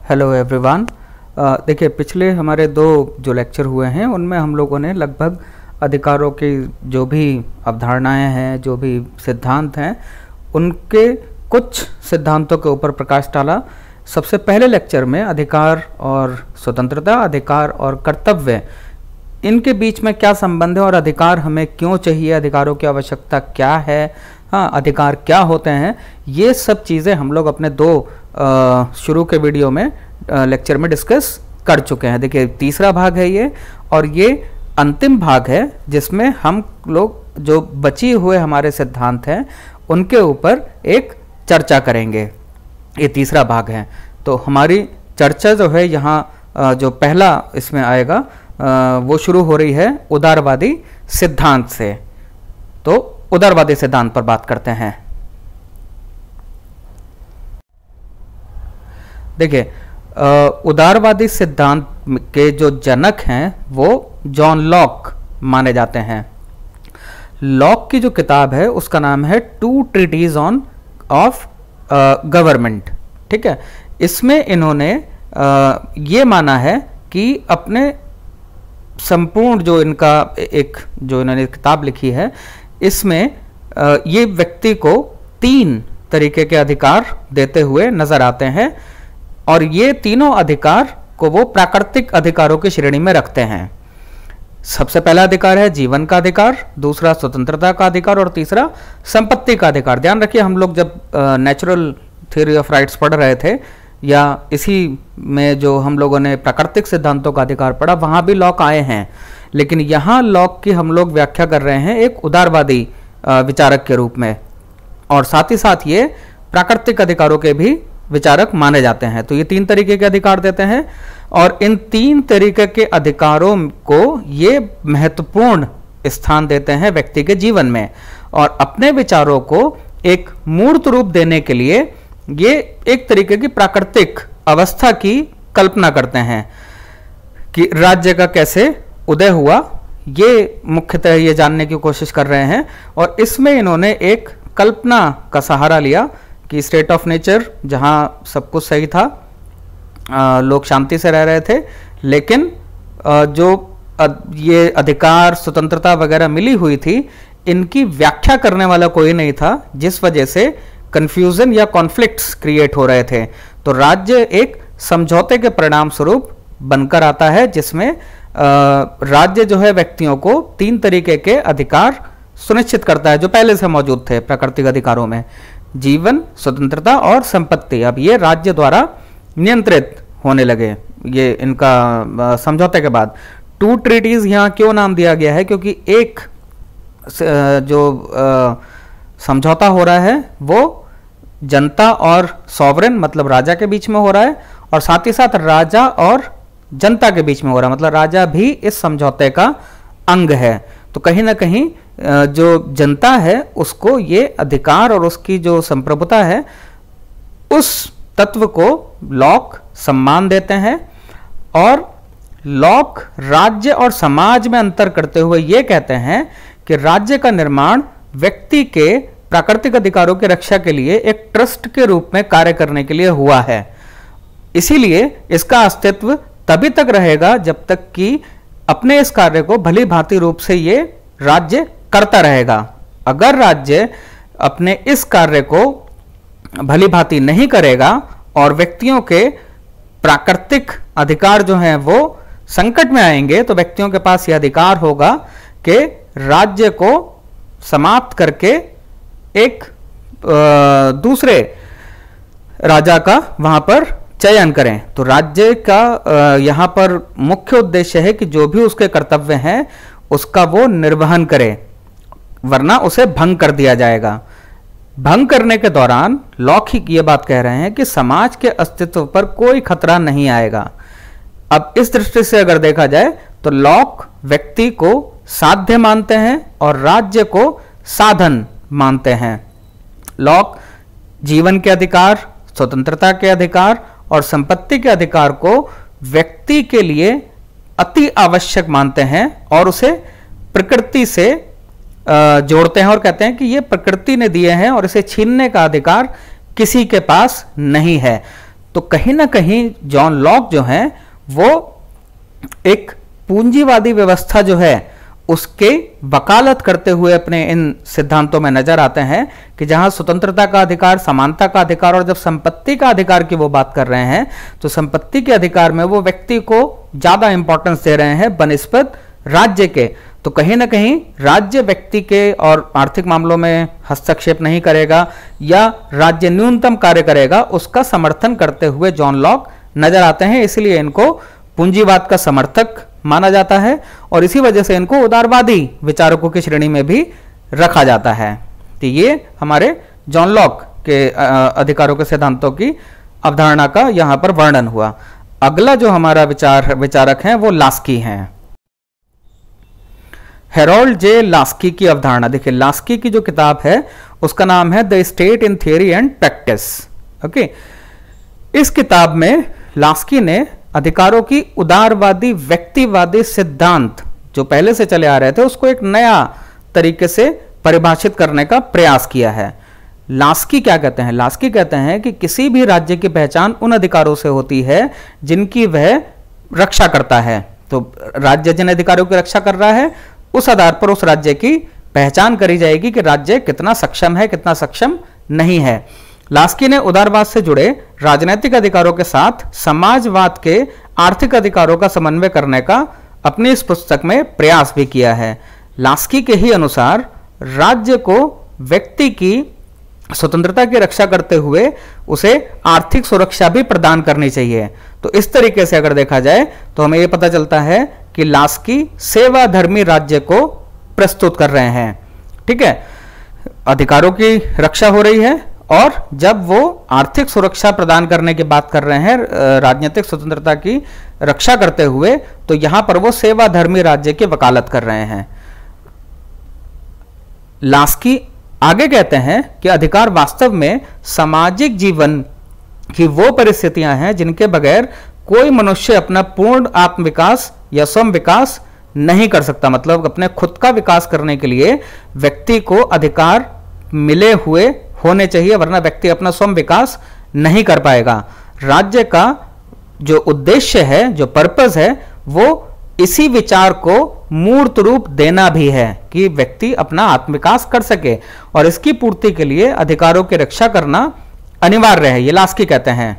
Hello everyone. देखिए, पिछले हमारे दो जो लेक्चर हुए हैं उनमें हम लोगों ने लगभग अधिकारों की जो भी अवधारणाएं हैं, जो भी सिद्धांत हैं, उनके कुछ सिद्धांतों के ऊपर प्रकाश डाला। सबसे पहले लेक्चर में अधिकार और स्वतंत्रता, अधिकार और कर्तव्य, इनके बीच में क्या संबंध है और अधिकार हमें क्यों चाहिए, अधिकारों की आवश्यकता क्या है, अधिकार क्या होते हैं, ये सब चीज़ें हम लोग अपने दो शुरू के वीडियो में लेक्चर में डिस्कस कर चुके हैं। देखिए, तीसरा भाग है ये, और ये अंतिम भाग है जिसमें हम लोग जो बची हुए हमारे सिद्धांत हैं उनके ऊपर एक चर्चा करेंगे। ये तीसरा भाग है। तो हमारी चर्चा जो है यहाँ जो पहला इसमें आएगा वो शुरू हो रही है उदारवादी सिद्धांत से। तो उदारवादी सिद्धांत पर बात करते हैं। देखिए, उदारवादी सिद्धांत के जो जनक हैं वो जॉन लॉक माने जाते हैं। लॉक की जो किताब है उसका नाम है two treatises on of government. ठीक है, इसमें इन्होंने ये माना है कि अपने संपूर्ण जो इनका एक जो इन्होंने किताब लिखी है, इसमें ये व्यक्ति को 3 तरीके के अधिकार देते हुए नजर आते हैं, और ये तीनों अधिकार को वो प्राकृतिक अधिकारों की श्रेणी में रखते हैं। सबसे पहला अधिकार है जीवन का अधिकार, दूसरा स्वतंत्रता का अधिकार, और तीसरा संपत्ति का अधिकार। ध्यान रखिए, हम लोग जब नेचुरल थ्योरी ऑफ राइट्स पढ़ रहे थे, या इसी में जो हम लोगों ने प्राकृतिक सिद्धांतों का अधिकार पढ़ा, वहां भी लॉक आए हैं, लेकिन यहाँ लॉक की हम लोग व्याख्या कर रहे हैं एक उदारवादी विचारक के रूप में, और साथ ही साथ ये प्राकृतिक अधिकारों के भी विचारक माने जाते हैं। तो ये 3 तरीके के अधिकार देते हैं, और इन 3 तरीके के अधिकारों को ये महत्वपूर्ण स्थान देते हैं व्यक्ति के जीवन में, और अपने विचारों को एक मूर्त रूप देने के लिए ये एक तरीके की प्राकृतिक अवस्था की कल्पना करते हैं कि राज्य का कैसे उदय हुआ, ये मुख्यतः ये जानने की कोशिश कर रहे हैं। और इसमें इन्होंने एक कल्पना का सहारा लिया कि स्टेट ऑफ नेचर, जहाँ सब कुछ सही था, लोग शांति से रह रहे थे, लेकिन जो ये अधिकार, स्वतंत्रता वगैरह मिली हुई थी, इनकी व्याख्या करने वाला कोई नहीं था, जिस वजह से कंफ्यूजन या कॉन्फ्लिक्ट्स क्रिएट हो रहे थे। तो राज्य एक समझौते के परिणाम स्वरूप बनकर आता है, जिसमें राज्य जो है व्यक्तियों को 3 तरीके के अधिकार सुनिश्चित करता है जो पहले से मौजूद थे प्राकृतिक अधिकारों में, जीवन, स्वतंत्रता और संपत्ति। अब ये राज्य द्वारा नियंत्रित होने लगे, ये इनका समझौते के बाद। 2 ट्रीटीज यहाँ क्यों नाम दिया गया है, क्योंकि एक जो समझौता हो रहा है वो जनता और सॉवरेन मतलब राजा के बीच में हो रहा है, और साथ ही साथ राजा और जनता के बीच में हो रहा है, मतलब राजा भी इस समझौते का अंग है। तो कहीं ना कहीं जो जनता है उसको ये अधिकार और उसकी जो संप्रभुता है, उस तत्व को लॉक सम्मान देते हैं। और लॉक राज्य और समाज में अंतर करते हुए ये कहते हैं कि राज्य का निर्माण व्यक्ति के प्राकृतिक अधिकारों की रक्षा के लिए एक ट्रस्ट के रूप में कार्य करने के लिए हुआ है। इसीलिए इसका अस्तित्व तभी तक रहेगा जब तक कि अपने इस कार्य को भली भांति रूप से ये राज्य करता रहेगा। अगर राज्य अपने इस कार्य को भली भांति नहीं करेगा और व्यक्तियों के प्राकृतिक अधिकार जो हैं वो संकट में आएंगे, तो व्यक्तियों के पास यह अधिकार होगा कि राज्य को समाप्त करके एक दूसरे राजा का वहां पर चयन करें। तो राज्य का यहां पर मुख्य उद्देश्य है कि जो भी उसके कर्तव्य हैं उसका वो निर्वहन करे, वरना उसे भंग कर दिया जाएगा। भंग करने के दौरान लॉक ही ये बात कह रहे हैं कि समाज के अस्तित्व पर कोई खतरा नहीं आएगा। अब इस दृष्टि से अगर देखा जाए तो लॉक व्यक्ति को साध्य मानते हैं और राज्य को साधन मानते हैं। लॉक जीवन के अधिकार, स्वतंत्रता के अधिकार और संपत्ति के अधिकार को व्यक्ति के लिए अति आवश्यक मानते हैं, और उसे प्रकृति से जोड़ते हैं और कहते हैं कि ये प्रकृति ने दिए हैं और इसे छीनने का अधिकार किसी के पास नहीं है। तो कहीं ना कहीं जॉन लॉक जो है वो एक पूंजीवादी व्यवस्था जो है उसके वकालत करते हुए अपने इन सिद्धांतों में नजर आते हैं कि जहां स्वतंत्रता का अधिकार, समानता का अधिकार और जब संपत्ति का अधिकार की वो बात कर रहे हैं तो संपत्ति के अधिकार में वो व्यक्ति को ज्यादा इंपॉर्टेंस दे रहे हैं बनिस्बत राज्य के। तो कहीं ना कहीं राज्य व्यक्ति के और आर्थिक मामलों में हस्तक्षेप नहीं करेगा या राज्य न्यूनतम कार्य करेगा, उसका समर्थन करते हुए जॉन लॉक नजर आते हैं। इसलिए इनको पूंजीवाद का समर्थक माना जाता है और इसी वजह से इनको उदारवादी विचारकों की श्रेणी में भी रखा जाता है। तो ये हमारे जॉन लॉक के अधिकारों के सिद्धांतों की अवधारणा का यहां पर वर्णन हुआ। अगला जो हमारा विचारक हैं वो लास्की हैं, हेरोल्ड जे लास्की की अवधारणा। देखिए लास्की की जो किताब है उसका नाम है the state in theory and practice. Okay, इस किताब में लास्की ने अधिकारों की उदारवादी व्यक्तिवादी सिद्धांत जो पहले से चले आ रहे थे उसको एक नया तरीके से परिभाषित करने का प्रयास किया है। लास्की क्या कहते हैं? लास्की कहते हैं कि किसी भी राज्य की पहचान उन अधिकारों से होती है जिनकी वह रक्षा करता है। तो राज्य जिन अधिकारों की रक्षा कर रहा है उस आधार पर उस राज्य की पहचान करी जाएगी कि राज्य कितना सक्षम है, कितना सक्षम नहीं है। लास्की ने उदारवाद से जुड़े राजनीतिक अधिकारों के साथ समाजवाद के आर्थिक अधिकारों का समन्वय करने का अपनी इस पुस्तक में प्रयास भी किया है। लास्की के ही अनुसार राज्य को व्यक्ति की स्वतंत्रता की रक्षा करते हुए उसे आर्थिक सुरक्षा भी प्रदान करनी चाहिए। तो इस तरीके से अगर देखा जाए तो हमें यह पता चलता है कि लास्की सेवाधर्मी राज्य को प्रस्तुत कर रहे हैं। ठीक है, अधिकारों की रक्षा हो रही है और जब वो आर्थिक सुरक्षा प्रदान करने की बात कर रहे हैं राजनीतिक स्वतंत्रता की रक्षा करते हुए, तो यहां पर वो सेवाधर्मी राज्य की वकालत कर रहे हैं। लास्की आगे कहते हैं कि अधिकार वास्तव में सामाजिक जीवन की वो परिस्थितियां हैं जिनके बगैर कोई मनुष्य अपना पूर्ण आत्मविकास या स्वयं विकास नहीं कर सकता। मतलब अपने खुद का विकास करने के लिए व्यक्ति को अधिकार मिले हुए होने चाहिए, वरना व्यक्ति अपना स्वयं विकास नहीं कर पाएगा। राज्य का जो उद्देश्य है, जो पर्पस है, वो इसी विचार को मूर्त रूप देना भी है कि व्यक्ति अपना आत्मविकास कर सके और इसकी पूर्ति के लिए अधिकारों की रक्षा करना अनिवार्य है, ये लास्की कहते हैं।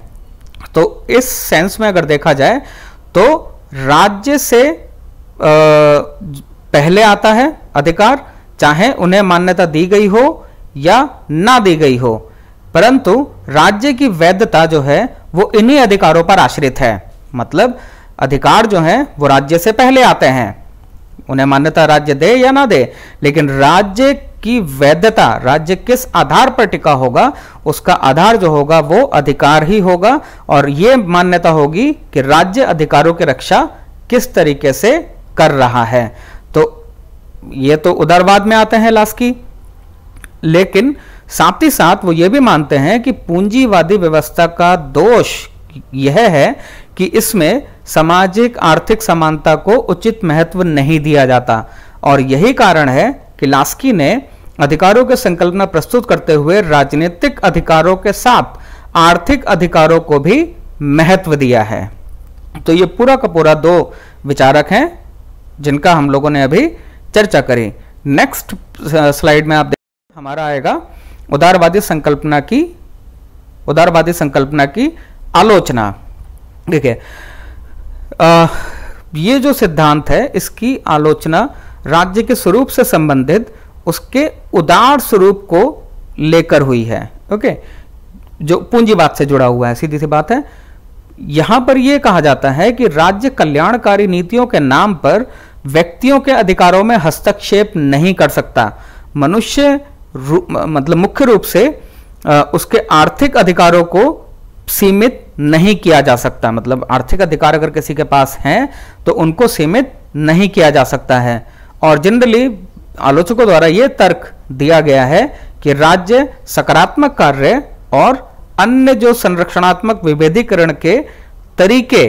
तो इस सेंस में अगर देखा जाए तो राज्य से पहले आता है अधिकार, चाहे उन्हें मान्यता दी गई हो या ना दी गई हो, परंतु राज्य की वैधता जो है वो इन्हीं अधिकारों पर आश्रित है। मतलब अधिकार जो हैं वो राज्य से पहले आते हैं, उन्हें मान्यता राज्य दे या ना दे, लेकिन राज्य की वैधता, राज्य किस आधार पर टिका होगा, उसका आधार जो होगा वो अधिकार ही होगा और ये मान्यता होगी कि राज्य अधिकारों की रक्षा किस तरीके से कर रहा है। तो ये तो उदारवाद में आते हैं लास्की, लेकिन साथ ही साथ वो ये भी मानते हैं कि पूंजीवादी व्यवस्था का दोष यह है कि इसमें सामाजिक आर्थिक समानता को उचित महत्व नहीं दिया जाता और यही कारण है कि लास्की ने अधिकारों की संकल्पना प्रस्तुत करते हुए राजनीतिक अधिकारों के साथ आर्थिक अधिकारों को भी महत्व दिया है। तो ये पूरा का पूरा दो विचारक हैं जिनका हम लोगों ने अभी चर्चा करी। नेक्स्ट स्लाइड में आप देखें, हमारा आएगा उदारवादी संकल्पना की आलोचना। देखिए ये जो सिद्धांत है इसकी आलोचना राज्य के स्वरूप से संबंधित उसके उदार स्वरूप को लेकर हुई है। ओके, जो पूंजीवाद से जुड़ा हुआ है, सीधी सी बात है। यहां पर यह कहा जाता है कि राज्य कल्याणकारी नीतियों के नाम पर व्यक्तियों के अधिकारों में हस्तक्षेप नहीं कर सकता। मनुष्य मतलब मुख्य रूप से उसके आर्थिक अधिकारों को सीमित नहीं किया जा सकता। मतलब आर्थिक अधिकार अगर किसी के पास हैं तो उनको सीमित नहीं किया जा सकता है। और जनरली आलोचकों द्वारा यह तर्क दिया गया है कि राज्य सकारात्मक कार्य और अन्य जो संरक्षणात्मक विभेदीकरण के तरीके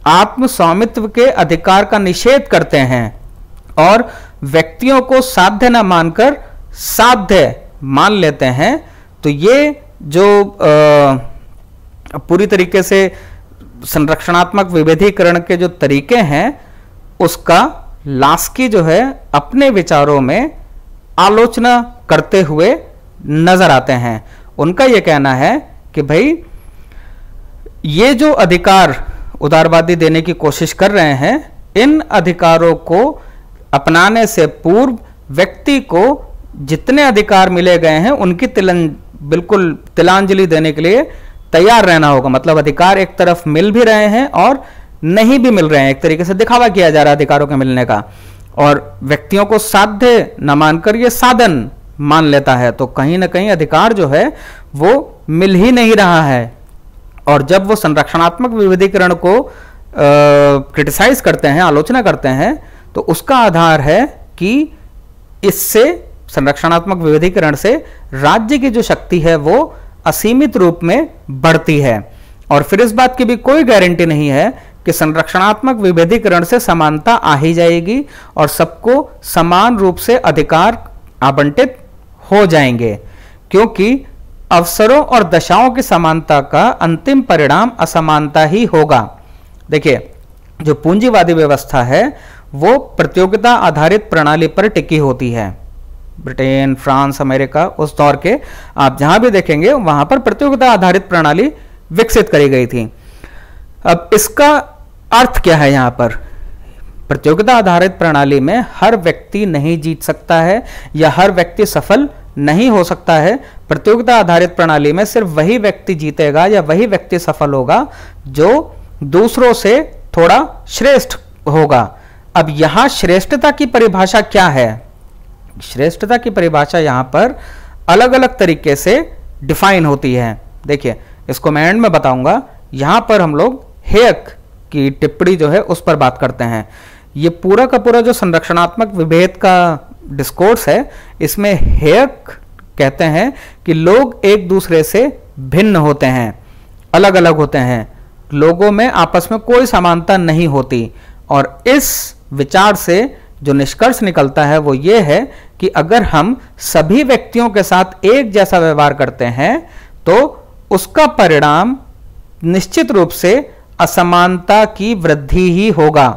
आत्म स्वामित्व के अधिकार का निषेध करते हैं और व्यक्तियों को साध्य न मानकर साध्य मान लेते हैं। तो ये जो पूरी तरीके से संरक्षणात्मक विभेदीकरण के जो तरीके हैं उसका लास्की जो है अपने विचारों में आलोचना करते हुए नजर आते हैं। उनका यह कहना है कि भाई ये जो अधिकार उदारवादी देने की कोशिश कर रहे हैं, इन अधिकारों को अपनाने से पूर्व व्यक्ति को जितने अधिकार मिले गए हैं उनकी बिल्कुल तिलांजलि देने के लिए तैयार रहना होगा। मतलब अधिकार एक तरफ मिल भी रहे हैं और नहीं भी मिल रहे हैं, एक तरीके से दिखावा किया जा रहा है अधिकारों के मिलने का, और व्यक्तियों को साध्य न मानकर ये साधन मान लेता है। तो कहीं ना कहीं अधिकार जो है वो मिल ही नहीं रहा है। और जब वो संरक्षणात्मक विविधीकरण को क्रिटिसाइज करते हैं, आलोचना करते हैं, तो उसका आधार है कि इससे संरक्षणात्मक विविधीकरण से राज्य की जो शक्ति है वो असीमित रूप में बढ़ती है। और फिर इस बात की भी कोई गारंटी नहीं है कि संरक्षणात्मक विभेदीकरण से समानता आ ही जाएगी और सबको समान रूप से अधिकार आवंटित हो जाएंगे, क्योंकि अवसरों और दशाओं की समानता का अंतिम परिणाम असमानता ही होगा। देखिए, जो पूंजीवादी व्यवस्था है वो प्रतियोगिता आधारित प्रणाली पर टिकी होती है। ब्रिटेन, फ्रांस, अमेरिका, उस दौर के आप जहां भी देखेंगे वहां पर प्रतियोगिता आधारित प्रणाली विकसित करी गई थी। अब इसका अर्थ क्या है? यहां पर प्रतियोगिता आधारित प्रणाली में हर व्यक्ति नहीं जीत सकता है या हर व्यक्ति सफल नहीं हो सकता है। प्रतियोगिता आधारित प्रणाली में सिर्फ वही व्यक्ति जीतेगा या वही व्यक्ति सफल होगा जो दूसरों से थोड़ा श्रेष्ठ होगा। अब यहां श्रेष्ठता की परिभाषा क्या है? श्रेष्ठता की परिभाषा यहां पर अलग अलग तरीके से डिफाइन होती है। देखिए, इसको मैं एंड में बताऊंगा। यहां पर हम लोग हेयक की टिप्पणी जो है उस पर बात करते हैं। ये पूरा का पूरा जो संरक्षणात्मक विभेद का डिस्कोर्स है, इसमें हेयक कहते हैं कि लोग एक दूसरे से भिन्न होते हैं, अलग अलग होते हैं, लोगों में आपस में कोई समानता नहीं होती। और इस विचार से जो निष्कर्ष निकलता है वो ये है कि अगर हम सभी व्यक्तियों के साथ एक जैसा व्यवहार करते हैं तो उसका परिणाम निश्चित रूप से असमानता की वृद्धि ही होगा,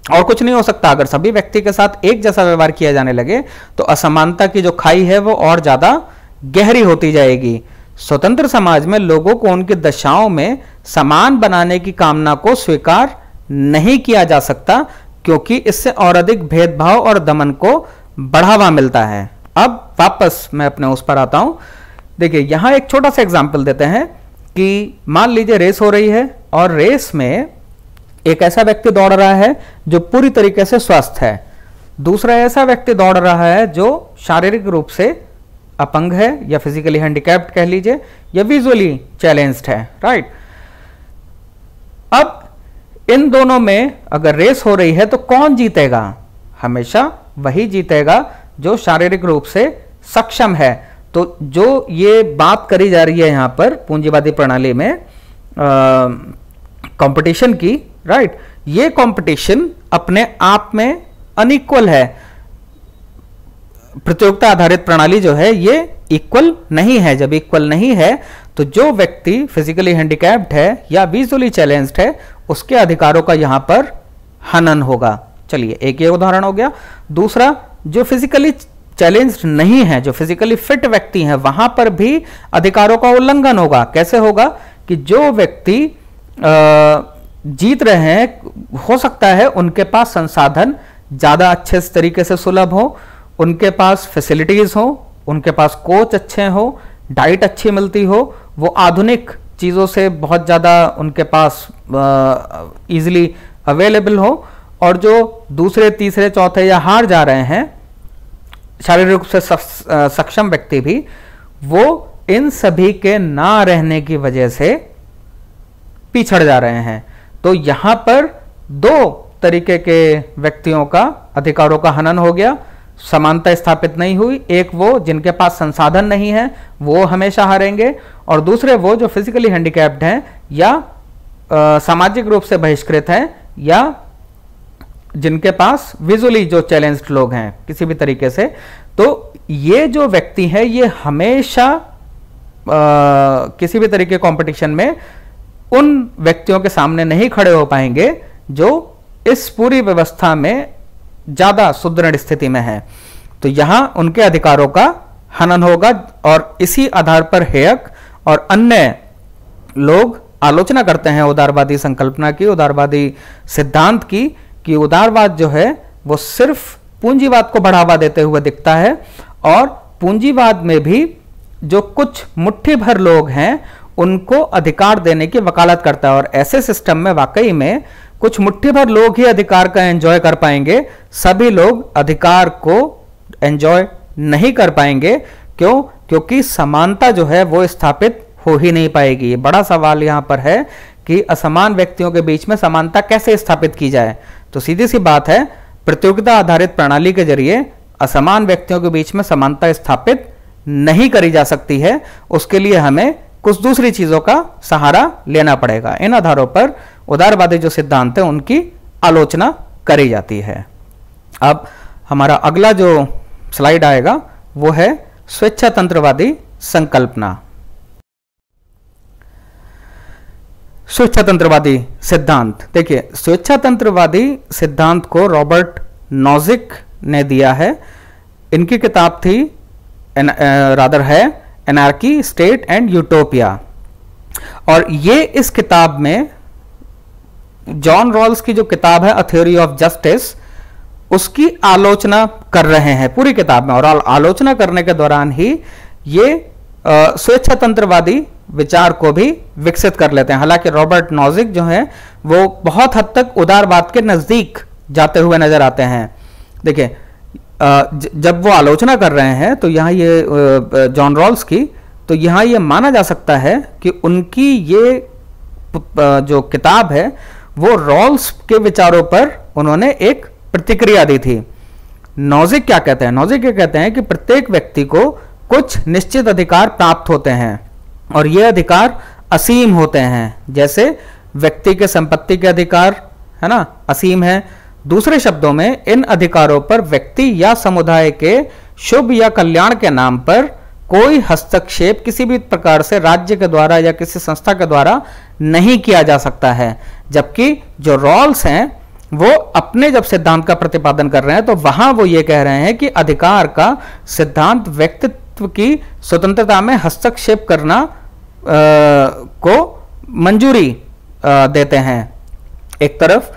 और कुछ नहीं हो सकता। अगर सभी व्यक्ति के साथ एक जैसा व्यवहार किया जाने लगे तो असमानता की जो खाई है वो और ज्यादा गहरी होती जाएगी। स्वतंत्र समाज में लोगों को उनकी दशाओं में समान बनाने की कामना को स्वीकार नहीं किया जा सकता, क्योंकि इससे और अधिक भेदभाव और दमन को बढ़ावा मिलता है। अब वापस मैं अपने उस पर आता हूं। देखिए, यहां एक छोटा सा एग्जाम्पल देते हैं कि मान लीजिए रेस हो रही है और रेस में एक ऐसा व्यक्ति दौड़ रहा है जो पूरी तरीके से स्वस्थ है, दूसरा ऐसा व्यक्ति दौड़ रहा है जो शारीरिक रूप से अपंग है या फिजिकली हैंडीकैप्ड कह लीजिए या विजुअली चैलेंज्ड है, राइट। अब इन दोनों में अगर रेस हो रही है तो कौन जीतेगा? हमेशा वही जीतेगा जो शारीरिक रूप से सक्षम है। तो जो ये बात करी जा रही है यहां पर पूंजीवादी प्रणाली में कंपटीशन की, राइट, ये कंपटीशन अपने आप में अनइक्वल है। प्रतियोगिता आधारित प्रणाली जो है ये इक्वल नहीं है। जब इक्वल नहीं है तो जो व्यक्ति फिजिकली हैंडीकैप्ड है या विजुअली चैलेंज्ड है उसके अधिकारों का यहां पर हनन होगा। चलिए, एक ये उदाहरण हो गया। दूसरा, जो फिजिकली चैलेंज्ड नहीं है, जो फिजिकली फिट व्यक्ति हैं, वहां पर भी अधिकारों का उल्लंघन होगा। कैसे होगा? कि जो व्यक्ति जीत रहे हैं, हो सकता है उनके पास संसाधन ज्यादा अच्छे तरीके से सुलभ हो, उनके पास फैसिलिटीज हो, उनके पास कोच अच्छे हो, डाइट अच्छी मिलती हो, वो आधुनिक चीज़ों से बहुत ज़्यादा उनके पास इजीली अवेलेबल हो, और जो दूसरे, तीसरे, चौथे या हार जा रहे हैं शारीरिक रूप से सक्षम व्यक्ति भी, वो इन सभी के ना रहने की वजह से पिछड़ जा रहे हैं। तो यहां पर दो तरीके के व्यक्तियों का अधिकारों का हनन हो गया, समानता स्थापित नहीं हुई। एक वो जिनके पास संसाधन नहीं है, वो हमेशा हारेंगे, और दूसरे वो जो फिजिकली हैंडीकैप्ड हैं या सामाजिक रूप से बहिष्कृत हैं या जिनके पास विजुअली जो चैलेंज्ड लोग हैं किसी भी तरीके से। तो ये जो व्यक्ति है ये हमेशा किसी भी तरीके कंपटीशन में उन व्यक्तियों के सामने नहीं खड़े हो पाएंगे जो इस पूरी व्यवस्था में ज्यादा सुदृढ़ स्थिति में है। तो यहां उनके अधिकारों का हनन होगा और इसी आधार पर हेयक और अन्य लोग आलोचना करते हैं उदारवादी संकल्पना की, उदारवादी सिद्धांत की, कि उदारवाद जो है वो सिर्फ पूंजीवाद को बढ़ावा देते हुए दिखता है और पूंजीवाद में भी जो कुछ मुट्ठी भर लोग हैं उनको अधिकार देने की वकालत करता है। और ऐसे सिस्टम में वाकई में कुछ मुट्ठी भर लोग ही अधिकार का एंजॉय कर पाएंगे, सभी लोग अधिकार को एंजॉय नहीं कर पाएंगे। क्यों? क्योंकि समानता जो है वो स्थापित हो ही नहीं पाएगी। ये बड़ा सवाल यहां पर है कि असमान व्यक्तियों के बीच में समानता कैसे स्थापित की जाए। तो सीधी सी बात है, प्रतियोगिता आधारित प्रणाली के जरिए असमान व्यक्तियों के बीच में समानता स्थापित नहीं करी जा सकती है। उसके लिए हमें कुछ दूसरी चीजों का सहारा लेना पड़ेगा। इन आधारों पर उदारवादी जो सिद्धांत है उनकी आलोचना करी जाती है। अब हमारा अगला जो स्लाइड आएगा वो है स्वेच्छातंत्रवादी संकल्पना। स्वेच्छातंत्रवादी सिद्धांत, देखिए स्वेच्छातंत्रवादी सिद्धांत को रॉबर्ट नॉजिक ने दिया है। इनकी किताब थी रादर है एनार्की, स्टेट एंड यूटोपिया। और ये इस किताब में जॉन रॉल्स की जो किताब है अ थ्योरी ऑफ जस्टिस, उसकी आलोचना कर रहे हैं पूरी किताब में। और आलोचना करने के दौरान ही ये स्वेच्छातंत्रवादी विचार को भी विकसित कर लेते हैं। हालांकि रॉबर्ट नॉजिक जो है वो बहुत हद तक उदारवाद के नजदीक जाते हुए नजर आते हैं। देखिए जब वो आलोचना कर रहे हैं तो यहाँ ये जॉन रॉल्स की, तो यहाँ ये माना जा सकता है कि उनकी ये जो किताब है वो रॉल्स के विचारों पर उन्होंने एक प्रतिक्रिया दी थी। नॉजिक क्या कहते हैं? नॉजिक ये कहते हैं कि प्रत्येक व्यक्ति को कुछ निश्चित अधिकार प्राप्त होते हैं और ये अधिकार असीम होते हैं। जैसे व्यक्ति के संपत्ति के अधिकार है ना, असीम है। दूसरे शब्दों में इन अधिकारों पर व्यक्ति या समुदाय के शुभ या कल्याण के नाम पर कोई हस्तक्षेप किसी भी प्रकार से राज्य के द्वारा या किसी संस्था के द्वारा नहीं किया जा सकता है। जबकि जो रॉल्स हैं वो अपने जब सिद्धांत का प्रतिपादन कर रहे हैं तो वहां वो ये कह रहे हैं कि अधिकार का सिद्धांत व्यक्तित्व की स्वतंत्रता में हस्तक्षेप करना को मंजूरी देते हैं। एक तरफ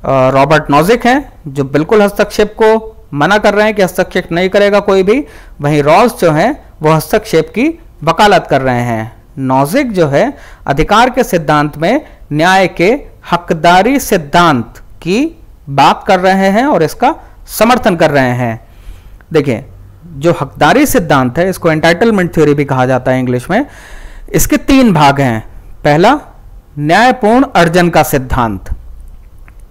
रॉबर्ट नॉजिक हैं जो बिल्कुल हस्तक्षेप को मना कर रहे हैं कि हस्तक्षेप नहीं करेगा कोई भी, वहीं रॉल्स जो हैं वो हस्तक्षेप की वकालत कर रहे हैं। नॉजिक जो है अधिकार के सिद्धांत में न्याय के हकदारी सिद्धांत की बात कर रहे हैं और इसका समर्थन कर रहे हैं। देखिए जो हकदारी सिद्धांत है इसको एंटाइटलमेंट थ्योरी भी कहा जाता है इंग्लिश में। इसके 3 भाग हैं। पहला, न्यायपूर्ण अर्जन का सिद्धांत।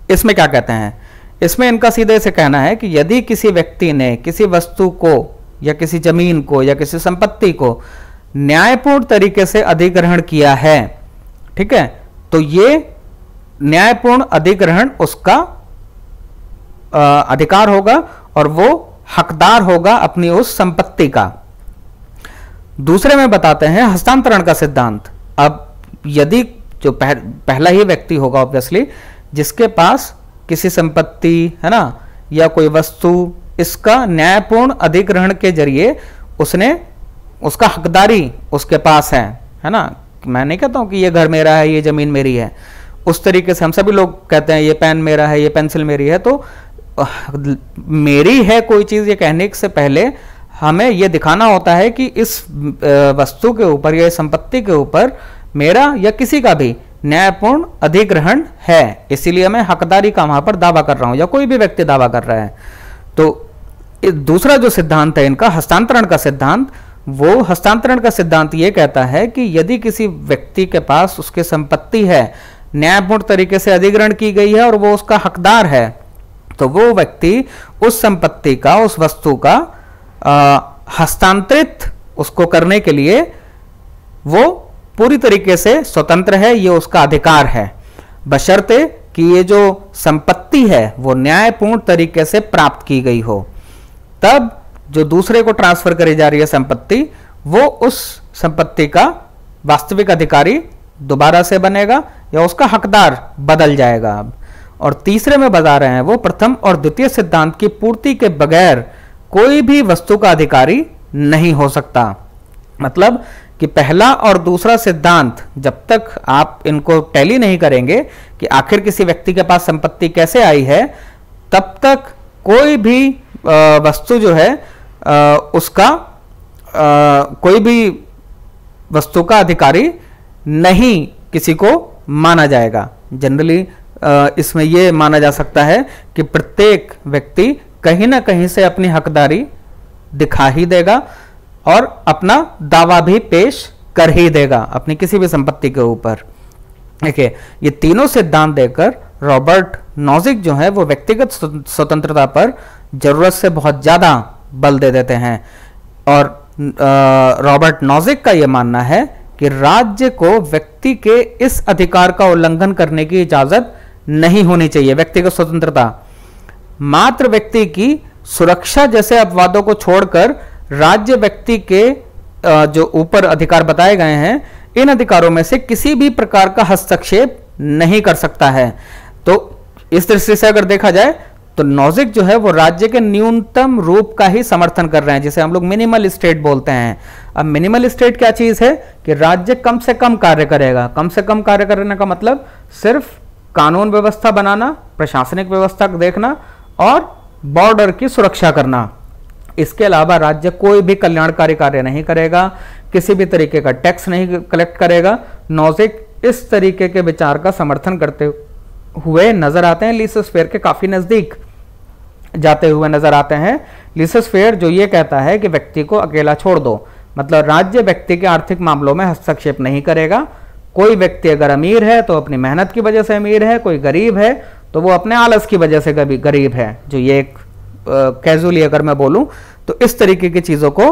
इसमें क्या कहते हैं? इसमें इनका सीधे से कहना है कि यदि किसी व्यक्ति ने किसी वस्तु को या किसी जमीन को या किसी संपत्ति को न्यायपूर्ण तरीके से अधिग्रहण किया है, ठीक है, तो ये न्यायपूर्ण अधिग्रहण उसका अधिकार होगा और वो हकदार होगा अपनी उस संपत्ति का। दूसरे में बताते हैं हस्तांतरण का सिद्धांत। अब यदि जो पहला ही व्यक्ति होगा ऑब्वियसली जिसके पास किसी संपत्ति है ना या कोई वस्तु, इसका न्यायपूर्ण अधिग्रहण के जरिए उसने उसका हकदारी उसके पास है ना। मैं नहीं कहता हूं कि ये घर मेरा है, ये जमीन मेरी है। उस तरीके से हम सभी लोग कहते हैं ये पेन मेरा है, ये पेंसिल मेरी है। तो मेरी है कोई चीज ये कहने से पहले हमें यह दिखाना होता है कि इस वस्तु के ऊपर या संपत्ति के ऊपर मेरा या किसी का भी न्यायपूर्ण अधिग्रहण है, इसीलिए मैं हकदारी का वहां पर दावा कर रहा हूं या कोई भी व्यक्ति दावा कर रहा है। तो दूसरा जो सिद्धांत है इनका हस्तांतरण का सिद्धांत, वो हस्तांतरण का सिद्धांत ये कहता है कि यदि किसी व्यक्ति के पास उसकी संपत्ति है, न्यायपूर्ण तरीके से अधिग्रहण की गई है और वो उसका हकदार है, तो वो व्यक्ति उस संपत्ति का, उस वस्तु का हस्तांतरित उसको करने के लिए वो पूरी तरीके से स्वतंत्र है, ये उसका अधिकार है, बशर्ते कि ये जो संपत्ति है वो न्यायपूर्ण तरीके से प्राप्त की गई हो। तब जो दूसरे को ट्रांसफर करी जा रही है संपत्ति, वो उस संपत्ति का वास्तविक अधिकारी दोबारा से बनेगा या उसका हकदार बदल जाएगा अब। और तीसरे में बता रहे हैं वो प्रथम और द्वितीय सिद्धांत की पूर्ति के बगैर कोई भी वस्तु का अधिकारी नहीं हो सकता। मतलब कि पहला और दूसरा सिद्धांत जब तक आप इनको टैली नहीं करेंगे कि आखिर किसी व्यक्ति के पास संपत्ति कैसे आई है, तब तक कोई भी वस्तु जो है उसका कोई भी वस्तु का अधिकारी नहीं किसी को माना जाएगा। जनरली इसमें यह माना जा सकता है कि प्रत्येक व्यक्ति कहीं ना कहीं से अपनी हकदारी दिखा ही देगा और अपना दावा भी पेश कर ही देगा अपनी किसी भी संपत्ति के ऊपर। देखिए, ये तीनों सिद्धांत देकर रॉबर्ट नॉजिक जो है वो व्यक्तिगत स्वतंत्रता पर जरूरत से बहुत ज्यादा बल दे देते हैं। और रॉबर्ट नॉजिक का यह मानना है कि राज्य को व्यक्ति के इस अधिकार का उल्लंघन करने की इजाजत नहीं होनी चाहिए। व्यक्तिगत स्वतंत्रता मात्र व्यक्ति की सुरक्षा जैसे अपवादों को छोड़कर राज्य व्यक्ति के जो ऊपर अधिकार बताए गए हैं, इन अधिकारों में से किसी भी प्रकार का हस्तक्षेप नहीं कर सकता है। तो इस दृष्टि से अगर देखा जाए तो नॉजिक जो है वो राज्य के न्यूनतम रूप का ही समर्थन कर रहे हैं, जिसे हम लोग मिनिमल स्टेट बोलते हैं। अब मिनिमल स्टेट क्या चीज है कि राज्य कम से कम कार्य करेगा। कम से कम कार्य करने का मतलब सिर्फ कानून व्यवस्था बनाना, प्रशासनिक व्यवस्था देखना और बॉर्डर की सुरक्षा करना। इसके अलावा राज्य कोई भी कल्याणकारी कार्य नहीं करेगा, किसी भी तरीके का टैक्स नहीं कलेक्ट करेगा। नॉजिक इस तरीके के विचार का समर्थन करते हुए नजर आते हैं, लीसेस्फेयर के काफी नजदीक जाते हुए नजर आते हैं। लीसेस्फेयर जो ये कहता है कि व्यक्ति को अकेला छोड़ दो, मतलब राज्य व्यक्ति के आर्थिक मामलों में हस्तक्षेप नहीं करेगा। कोई व्यक्ति अगर अमीर है तो अपनी मेहनत की वजह से अमीर है, कोई गरीब है तो वो अपने आलस की वजह से गरीब है। जो ये एक कैजुअली अगर मैं बोलूं तो इस तरीके की चीजों को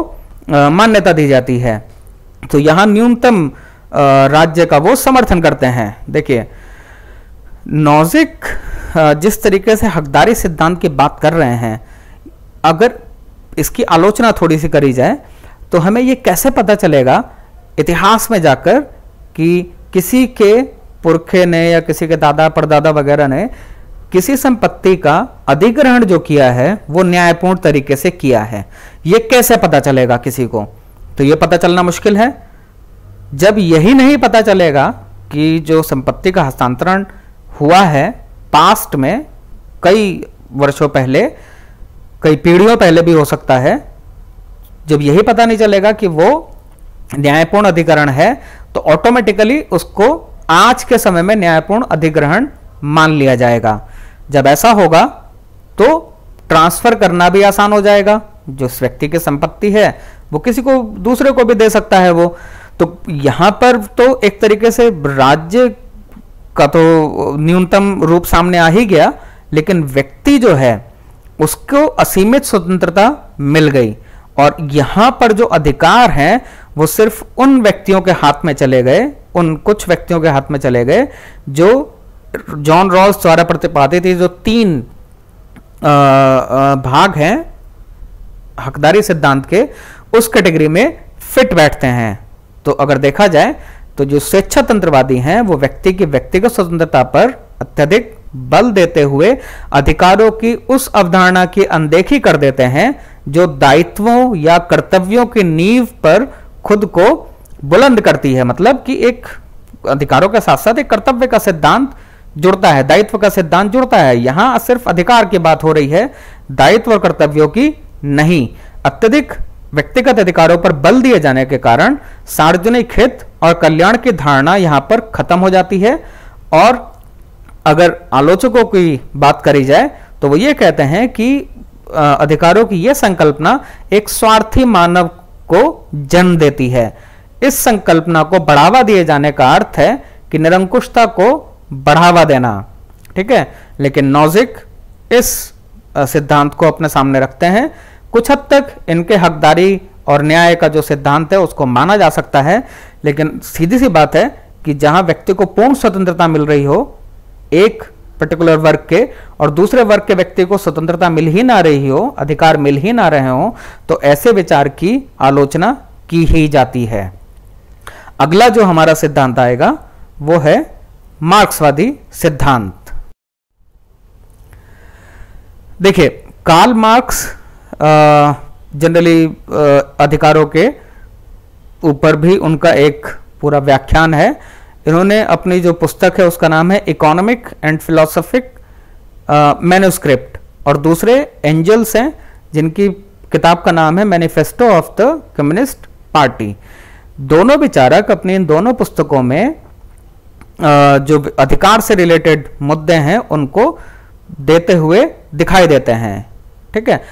मान्यता दी जाती है। तो यहां न्यूनतम राज्य का वो समर्थन करते हैं। देखिए, नॉजिक जिस तरीके से हकदारी सिद्धांत की बात कर रहे हैं, अगर इसकी आलोचना थोड़ी सी करी जाए तो हमें ये कैसे पता चलेगा इतिहास में जाकर कि किसी के पुरखे ने या किसी के दादा परदादा वगैरह ने किसी संपत्ति का अधिग्रहण जो किया है वो न्यायपूर्ण तरीके से किया है। ये कैसे पता चलेगा किसी को? तो ये पता चलना मुश्किल है। जब यही नहीं पता चलेगा कि जो संपत्ति का हस्तांतरण हुआ है पास्ट में, कई वर्षों पहले, कई पीढ़ियों पहले भी हो सकता है, जब यही पता नहीं चलेगा कि वो न्यायपूर्ण अधिग्रहण है तो ऑटोमेटिकली उसको आज के समय में न्यायपूर्ण अधिग्रहण मान लिया जाएगा। जब ऐसा होगा तो ट्रांसफर करना भी आसान हो जाएगा। जो उस व्यक्ति की संपत्ति है वो किसी को दूसरे को भी दे सकता है वो। तो यहां पर तो एक तरीके से राज्य का तो न्यूनतम रूप सामने आ ही गया, लेकिन व्यक्ति जो है उसको असीमित स्वतंत्रता मिल गई। और यहां पर जो अधिकार हैं वो सिर्फ उन व्यक्तियों के हाथ में चले गए, उन कुछ व्यक्तियों के हाथ में चले गए जो जॉन रॉल्स द्वारा प्रतिपादित जो 3 भाग हैं हकदारी सिद्धांत के, उस कैटेगरी में फिट बैठते हैं। तो अगर देखा जाए तो जो स्वेच्छातंत्रवादी हैं वो व्यक्ति की व्यक्तिगत स्वतंत्रता पर अत्यधिक बल देते हुए अधिकारों की उस अवधारणा की अनदेखी कर देते हैं जो दायित्वों या कर्तव्यों की नींव पर खुद को बुलंद करती है। मतलब कि एक अधिकारों के साथ साथ एक कर्तव्य का सिद्धांत जुड़ता है, दायित्व का सिद्धांत जुड़ता है। यहां सिर्फ अधिकार की बात हो रही है, दायित्व और कर्तव्यों की नहीं। अत्यधिक व्यक्तिगत अधिकारों पर बल दिए जाने के कारण सार्वजनिक हित और कल्याण की धारणा यहां पर खत्म हो जाती है। और अगर आलोचकों की बात करी जाए तो वो ये कहते हैं कि अधिकारों की यह संकल्पना एक स्वार्थी मानव को जन्म देती है। इस संकल्पना को बढ़ावा दिए जाने का अर्थ है कि निरंकुशता को बढ़ावा देना। ठीक है, लेकिन नॉजिक इस सिद्धांत को अपने सामने रखते हैं। कुछ हद तक इनके हकदारी और न्याय का जो सिद्धांत है उसको माना जा सकता है, लेकिन सीधी सी बात है कि जहां व्यक्ति को पूर्ण स्वतंत्रता मिल रही हो एक पर्टिकुलर वर्ग के, और दूसरे वर्ग के व्यक्ति को स्वतंत्रता मिल ही ना रही हो, अधिकार मिल ही ना रहे हो, तो ऐसे विचार की आलोचना की ही जाती है। अगला जो हमारा सिद्धांत आएगा वो है मार्क्सवादी सिद्धांत। देखिए, कार्ल मार्क्स जनरली अधिकारों के ऊपर भी उनका एक पूरा व्याख्यान है। इन्होंने अपनी जो पुस्तक है उसका नाम है इकोनॉमिक एंड फिलोसॉफिक मैन्युस्क्रिप्ट, और दूसरे एंजल्स हैं जिनकी किताब का नाम है manifesto of the communist party. दोनों विचारक अपनी इन दोनों पुस्तकों में जो अधिकार से रिलेटेड मुद्दे हैं उनको देते हुए दिखाई देते हैं। ठीक है,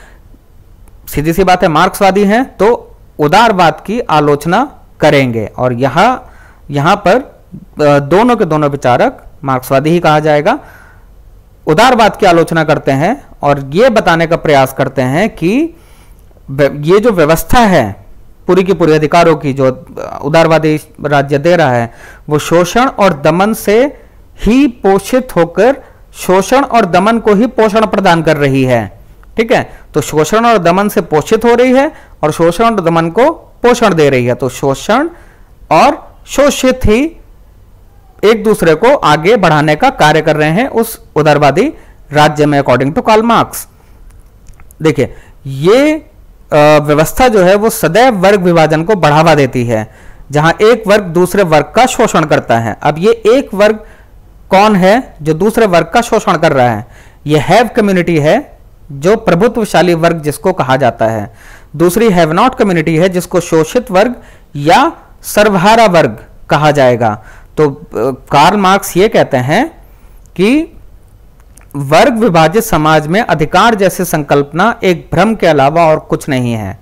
सीधी सी बात है, मार्क्सवादी हैं तो उदारवाद की आलोचना करेंगे, और यहां पर दोनों के दोनों विचारक मार्क्सवादी ही कहा जाएगा, उदारवाद की आलोचना करते हैं और यह बताने का प्रयास करते हैं कि ये जो व्यवस्था है पूरी की पूरी अधिकारों की जो उदारवादी राज्य दे रहा है वो शोषण और दमन से ही पोषित होकर शोषण और दमन को ही पोषण प्रदान कर रही है। ठीक है, तो शोषण और दमन से पोषित हो रही है और शोषण और दमन को पोषण दे रही है, तो शोषण और शोषित ही एक दूसरे को आगे बढ़ाने का कार्य कर रहे हैं उस उदारवादी राज्य में, अकॉर्डिंग टू कार्ल मार्क्स। देखिए, ये व्यवस्था जो है वो सदैव वर्ग विभाजन को बढ़ावा देती है, जहां एक वर्ग दूसरे वर्ग का शोषण करता है। अब ये एक वर्ग कौन है जो दूसरे वर्ग का शोषण कर रहा है? ये हैव कम्युनिटी है, जो प्रभुत्वशाली वर्ग जिसको कहा जाता है। दूसरी हैव नॉट कम्युनिटी है, जिसको शोषित वर्ग या सर्वहारा वर्ग कहा जाएगा। तो कार्ल मार्क्स ये कहते हैं कि वर्ग विभाजित समाज में अधिकार जैसी संकल्पना एक भ्रम के अलावा और कुछ नहीं है।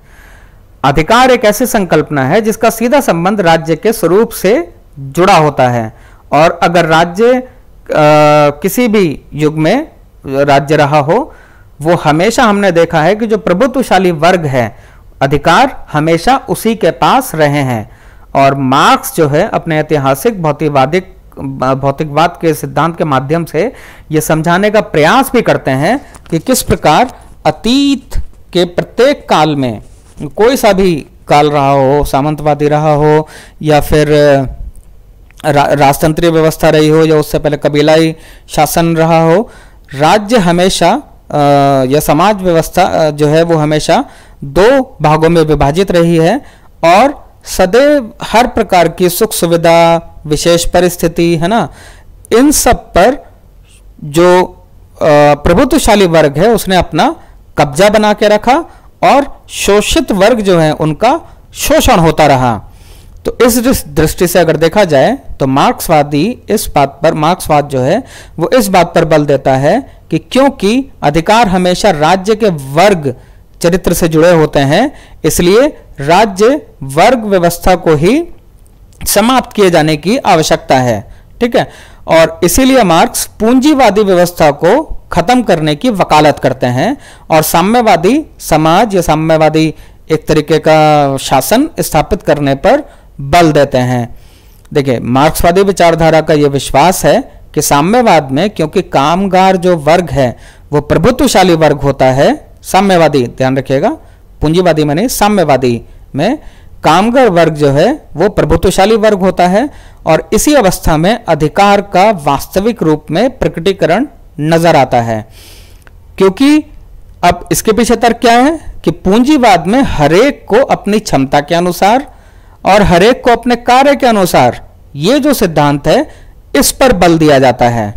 अधिकार एक ऐसी संकल्पना है जिसका सीधा संबंध राज्य के स्वरूप से जुड़ा होता है, और अगर राज्य किसी भी युग में राज्य रहा हो, वो हमेशा हमने देखा है कि जो प्रभुत्वशाली वर्ग है अधिकार हमेशा उसी के पास रहे हैं। और मार्क्स जो है अपने ऐतिहासिक भौतिकवाद के सिद्धांत के माध्यम से यह समझाने का प्रयास भी करते हैं कि किस प्रकार अतीत के प्रत्येक काल में, कोई सा भी काल रहा हो, सामंतवादी रहा हो या फिर राजतंत्रीय व्यवस्था रही हो या उससे पहले कबीलाई शासन रहा हो, राज्य हमेशा या समाज व्यवस्था जो है वो हमेशा दो भागों में विभाजित रही है, और सदैव हर प्रकार की सुख सुविधा, विशेष परिस्थिति है ना, इन सब पर जो प्रभुत्वशाली वर्ग है उसने अपना कब्जा बना के रखा, और शोषित वर्ग जो है उनका शोषण होता रहा। तो इस दृष्टि से अगर देखा जाए तो मार्क्सवाद जो है वो इस बात पर बल देता है कि क्योंकि अधिकार हमेशा राज्य के वर्ग चरित्र से जुड़े होते हैं, इसलिए राज्य वर्ग व्यवस्था को ही समाप्त किए जाने की आवश्यकता है। ठीक है, और इसीलिए मार्क्स पूंजीवादी व्यवस्था को खत्म करने की वकालत करते हैं और साम्यवादी समाज या साम्यवादी एक तरीके का शासन स्थापित करने पर बल देते हैं। देखिए, मार्क्सवादी विचारधारा का यह विश्वास है कि साम्यवाद में क्योंकि कामगार जो वर्ग है वो प्रभुत्वशाली वर्ग होता है, साम्यवादी ध्यान रखिएगा, पूंजीवादी में नहीं, साम्यवादी में कामगार वर्ग जो है वो प्रभुत्वशाली वर्ग होता है, और इसी अवस्था में अधिकार का वास्तविक रूप में प्रकटीकरण नजर आता है। क्योंकि अब इसके पीछे तर्क क्या है कि पूंजीवाद में हरेक को अपनी क्षमता के अनुसार और हरेक को अपने कार्य के अनुसार, ये जो सिद्धांत है इस पर बल दिया जाता है,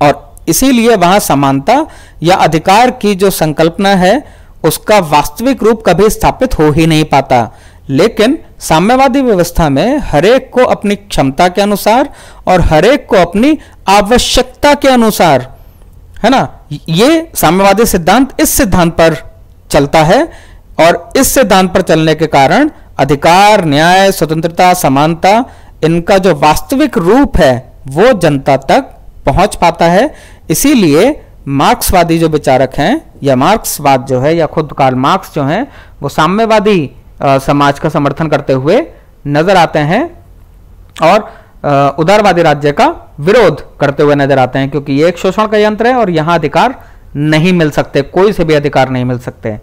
और इसीलिए वहां समानता या अधिकार की जो संकल्पना है उसका वास्तविक रूप कभी स्थापित हो ही नहीं पाता। लेकिन साम्यवादी व्यवस्था में हरेक को अपनी क्षमता के अनुसार और हरेक को अपनी आवश्यकता के अनुसार, है ना, ये साम्यवादी सिद्धांत इस सिद्धांत पर चलता है, और इस सिद्धांत पर चलने के कारण अधिकार, न्याय, स्वतंत्रता, समानता, इनका जो वास्तविक रूप है वो जनता तक पहुंच पाता है। इसीलिए मार्क्सवादी जो विचारक हैं या मार्क्सवाद जो है या खुद कार्ल मार्क्स जो हैं वो साम्यवादी समाज का समर्थन करते हुए नजर आते हैं और उदारवादी राज्य का विरोध करते हुए नजर आते हैं, क्योंकि ये एक शोषण का यंत्र है और यहां अधिकार नहीं मिल सकते, कोई से भी अधिकार नहीं मिल सकते।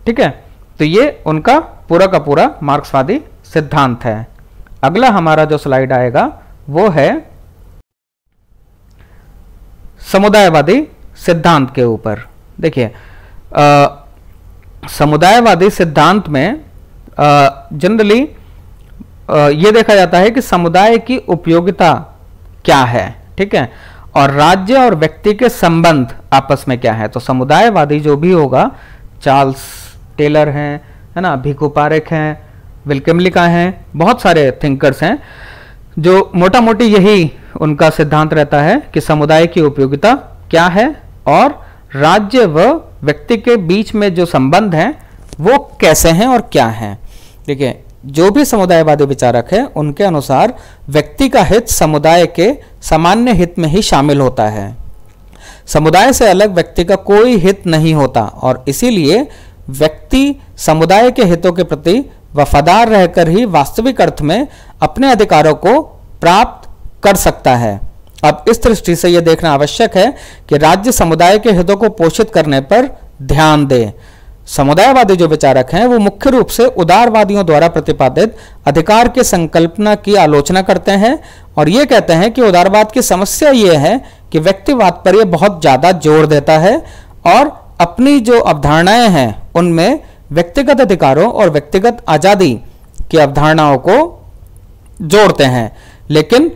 ठीक है, तो ये उनका पूरा का पूरा मार्क्सवादी सिद्धांत है। अगला हमारा जो स्लाइड आएगा वो है समुदायवादी सिद्धांत के ऊपर। देखिए समुदायवादी सिद्धांत में जनरली ये देखा जाता है कि समुदाय की उपयोगिता क्या है, ठीक है, और राज्य और व्यक्ति के संबंध आपस में क्या है। तो समुदायवादी जो भी होगा, चार्ल्स टेलर हैं, है ना, भीखू पारेख हैं, विल्किमलिका हैं, बहुत सारे थिंकर्स हैं जो मोटा मोटी यही उनका सिद्धांत रहता है कि समुदाय की उपयोगिता क्या है और राज्य व व्यक्ति के बीच में जो संबंध हैं वो कैसे हैं और क्या हैं। देखिए जो भी समुदायवादी विचारक है उनके अनुसार व्यक्ति का हित समुदाय के सामान्य हित में ही शामिल होता है। समुदाय से अलग व्यक्ति का कोई हित नहीं होता और इसीलिए व्यक्ति समुदाय के हितों के प्रति वफादार रहकर ही वास्तविक अर्थ में अपने अधिकारों को प्राप्त कर सकता है। अब इस दृष्टि से यह देखना आवश्यक है कि राज्य समुदाय के हितों को पोषित करने पर ध्यान दे। समुदायवादी जो विचारक हैं वो मुख्य रूप से उदारवादियों द्वारा प्रतिपादित अधिकार की संकल्पना की आलोचना करते हैं और ये कहते हैं कि उदारवाद की समस्या ये है कि व्यक्तिवाद पर यह बहुत ज़्यादा जोर देता है और अपनी जो अवधारणाएं हैं उनमें व्यक्तिगत अधिकारों और व्यक्तिगत आज़ादी की अवधारणाओं को जोड़ते हैं। लेकिन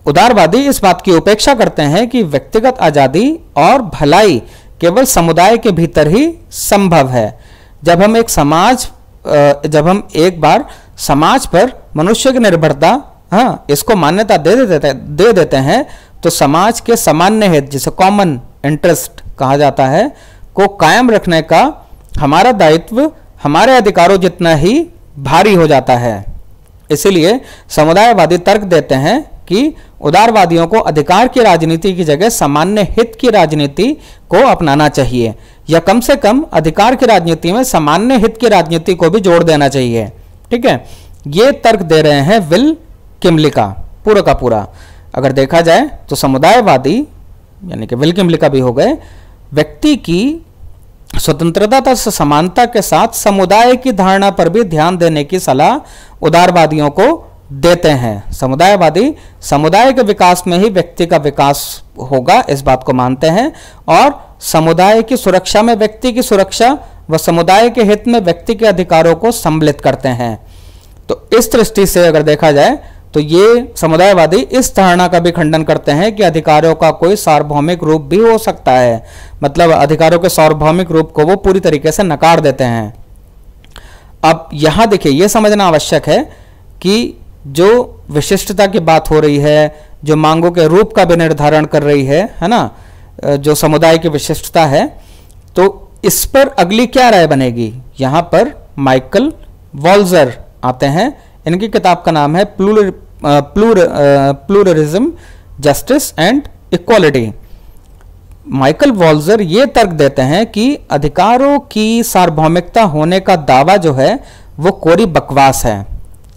उदारवादी इस बात की उपेक्षा करते हैं कि व्यक्तिगत आज़ादी और भलाई केवल समुदाय के भीतर ही संभव है। जब हम एक बार समाज पर मनुष्य की निर्भरता, हाँ, इसको मान्यता दे देते हैं तो समाज के सामान्य हित, जिसे कॉमन इंटरेस्ट कहा जाता है, को कायम रखने का हमारा दायित्व हमारे अधिकारों जितना ही भारी हो जाता है। इसलिए समुदायवादी तर्क देते हैं कि उदारवादियों को अधिकार की राजनीति की जगह सामान्य हित की राजनीति को अपनाना चाहिए या कम से कम अधिकार की राजनीति में सामान्य हित की राजनीति को भी जोड़ देना चाहिए। ठीक है, ये तर्क दे रहे हैं विल्किमलिका पूरा का पूरा। अगर देखा जाए तो समुदायवादी यानी कि विल्किमलिका भी हो गए, व्यक्ति की स्वतंत्रता तथा समानता के साथ समुदाय की धारणा पर भी ध्यान देने की सलाह उदारवादियों को देते हैं। समुदायवादी समुदाय के विकास में ही व्यक्ति का विकास होगा, इस बात को मानते हैं और समुदाय की सुरक्षा में व्यक्ति की सुरक्षा व समुदाय के हित में व्यक्ति के अधिकारों को सम्मिलित करते हैं। तो इस दृष्टि से अगर देखा जाए तो ये समुदायवादी इस धारणा का भी खंडन करते हैं कि अधिकारों का कोई सार्वभौमिक रूप भी हो सकता है, मतलब अधिकारों के सार्वभौमिक रूप को वो पूरी तरीके से नकार देते हैं। अब यहां देखिए, यह समझना आवश्यक है कि जो विशिष्टता की बात हो रही है, जो मांगों के रूप का भी निर्धारण कर रही है ना, जो समुदाय की विशिष्टता है, तो इस पर अगली क्या राय बनेगी। यहां पर माइकल वॉल्जर आते हैं, इनकी किताब का नाम है pluralism, justice and equality. Michael Walzer ये तर्क देते हैं कि अधिकारों की सार्वभौमिकता होने का दावा जो है वो कोरी बकवास है।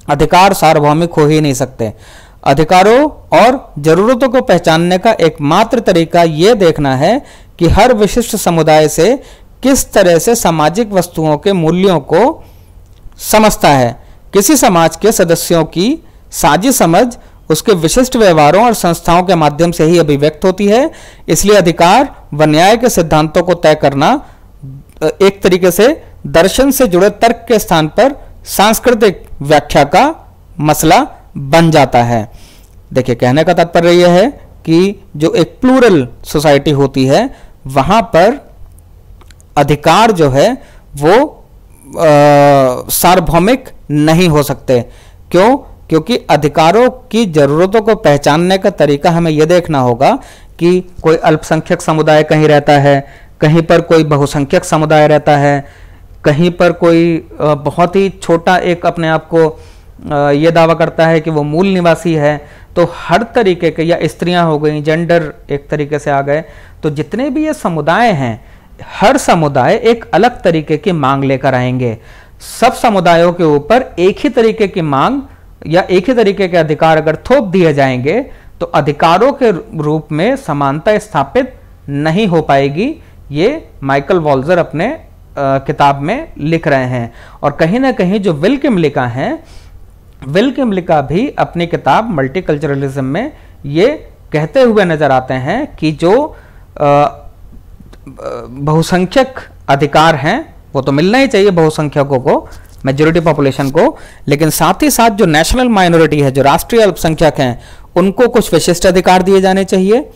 अधिकार सार्वभौमिक हो ही नहीं सकते। अधिकारों और जरूरतों को पहचानने का एकमात्र तरीका यह देखना है कि हर विशिष्ट समुदाय से किस तरह से सामाजिक वस्तुओं के मूल्यों को समझता है। किसी समाज के सदस्यों की साझी समझ उसके विशिष्ट व्यवहारों और संस्थाओं के माध्यम से ही अभिव्यक्त होती है। इसलिए अधिकार व न्याय के सिद्धांतों को तय करना एक तरीके से दर्शन से जुड़े तर्क के स्थान पर सांस्कृतिक व्याख्या का मसला बन जाता है। देखिए, कहने का तात्पर्य यह है कि जो एक प्लूरल सोसाइटी होती है वहां पर अधिकार जो है वो सार्वभौमिक नहीं हो सकते। क्यों? क्योंकि अधिकारों की जरूरतों को पहचानने का तरीका हमें यह देखना होगा कि कोई अल्पसंख्यक समुदाय कहीं रहता है, कहीं पर कोई बहुसंख्यक समुदाय रहता है, कहीं पर कोई बहुत ही छोटा एक अपने आप को ये दावा करता है कि वो मूल निवासी है। तो हर तरीके के, या स्त्रियां हो गई, जेंडर एक तरीके से आ गए, तो जितने भी ये समुदाय हैं, हर समुदाय एक अलग तरीके की मांग लेकर आएंगे। सब समुदायों के ऊपर एक ही तरीके की मांग या एक ही तरीके के अधिकार अगर थोप दिए जाएंगे तो अधिकारों के रूप में समानता स्थापित नहीं हो पाएगी। ये माइकल वॉल्जर अपने किताब में लिख रहे हैं। और कहीं ना कहीं जो विल्किमलिका हैं विल किमलिका भी अपनी किताब मल्टीकल्चरलिज्म में ये कहते हुए नजर आते हैं कि जो बहुसंख्यक अधिकार हैं वो तो मिलना ही चाहिए बहुसंख्यकों को, मेजॉरिटी पॉपुलेशन को, लेकिन साथ ही साथ जो नेशनल माइनॉरिटी है, जो राष्ट्रीय अल्पसंख्यक हैं, उनको कुछ विशिष्ट अधिकार दिए जाने चाहिए।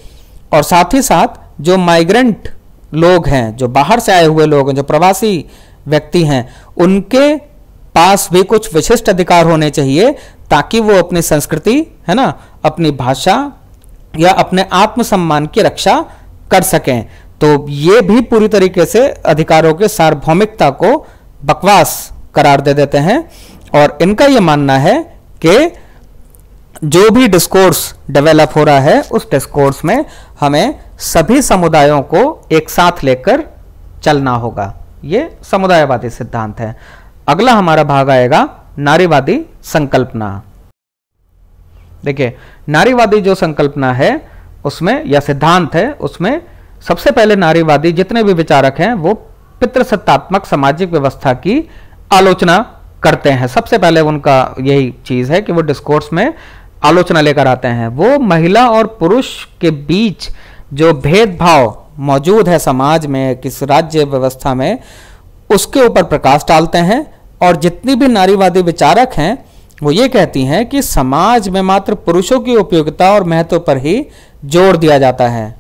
और साथ ही साथ जो माइग्रेंट लोग हैं, जो बाहर से आए हुए लोग हैं, जो प्रवासी व्यक्ति हैं, उनके पास भी कुछ विशिष्ट अधिकार होने चाहिए ताकि वो अपनी संस्कृति, है ना, अपनी भाषा या अपने आत्मसम्मान की रक्षा कर सकें। तो ये भी पूरी तरीके से अधिकारों के सार्वभौमिकता को बकवास करार दे देते हैं। और इनका यह मानना है कि जो भी डिस्कोर्स डेवलप हो रहा है उस डिस्कोर्स में हमें सभी समुदायों को एक साथ लेकर चलना होगा। ये समुदायवादी सिद्धांत है। अगला हमारा भाग आएगा नारीवादी संकल्पना। देखिए, नारीवादी जो संकल्पना है उसमें या सिद्धांत है, उसमें सबसे पहले नारीवादी जितने भी विचारक हैं वो पितृसत्तात्मक सामाजिक व्यवस्था की आलोचना करते हैं। सबसे पहले उनका यही चीज है कि वो डिस्कोर्स में आलोचना लेकर आते हैं। वो महिला और पुरुष के बीच जो भेदभाव मौजूद है समाज में, किस राज्य व्यवस्था में, उसके ऊपर प्रकाश डालते हैं। और जितनी भी नारीवादी विचारक हैं वो ये कहती हैं कि समाज में मात्र पुरुषों की उपयोगिता और महत्व पर ही जोर दिया जाता है।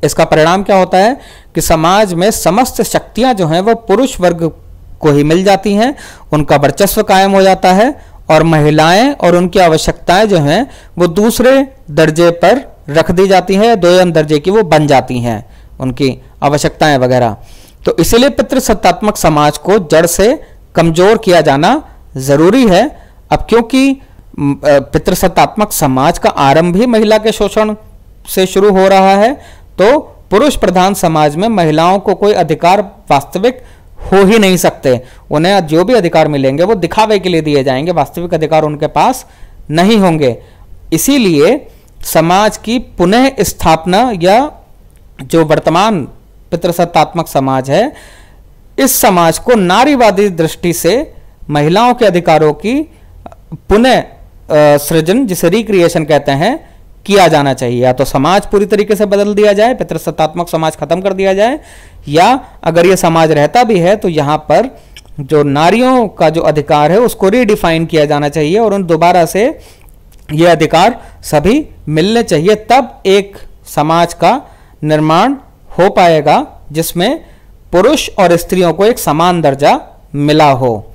इसका परिणाम क्या होता है कि समाज में समस्त शक्तियां जो हैं वो पुरुष वर्ग को ही मिल जाती हैं, उनका वर्चस्व कायम हो जाता है और महिलाएं और उनकी आवश्यकताएं जो हैं वो दूसरे दर्जे पर रख दी जाती हैं, दोयम दर्जे की वो बन जाती हैं उनकी आवश्यकताएं वगैरह। तो इसलिए पितृसत्तात्मक समाज को जड़ से कमजोर किया जाना जरूरी है। अब क्योंकि पितृसत्तात्मक समाज का आरंभ ही महिला के शोषण से शुरू हो रहा है, तो पुरुष प्रधान समाज में महिलाओं को कोई अधिकार वास्तविक हो ही नहीं सकते। उन्हें जो भी अधिकार मिलेंगे वो दिखावे के लिए दिए जाएंगे, वास्तविक अधिकार उनके पास नहीं होंगे। इसीलिए समाज की पुनः स्थापना या जो वर्तमान पितृसत्तात्मक समाज है, इस समाज को नारीवादी दृष्टि से महिलाओं के अधिकारों की पुनः सृजन, जिसे रिक्रिएशन कहते हैं, किया जाना चाहिए। या तो समाज पूरी तरीके से बदल दिया जाए, पितृसत्तात्मक समाज खत्म कर दिया जाए, या अगर ये समाज रहता भी है तो यहाँ पर जो नारियों का जो अधिकार है उसको रीडिफाइन किया जाना चाहिए और उन दोबारा से ये अधिकार सभी मिलने चाहिए। तब एक समाज का निर्माण हो पाएगा जिसमें पुरुष और स्त्रियों को एक समान दर्जा मिला हो।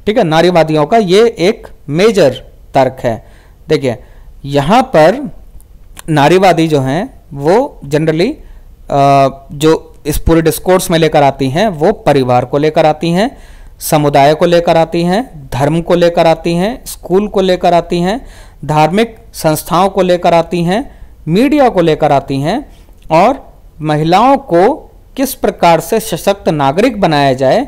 ठीक है, नारीवादियों का ये एक मेजर तर्क है। देखिए, यहाँ पर नारीवादी जो हैं वो जनरली जो इस पूरे डिस्कोर्स में लेकर आती हैं वो परिवार को लेकर आती हैं, समुदाय को लेकर आती हैं, धर्म को लेकर आती हैं, स्कूल को लेकर आती हैं, धार्मिक संस्थाओं को लेकर आती हैं, मीडिया को लेकर आती हैं और महिलाओं को किस प्रकार से सशक्त नागरिक बनाया जाए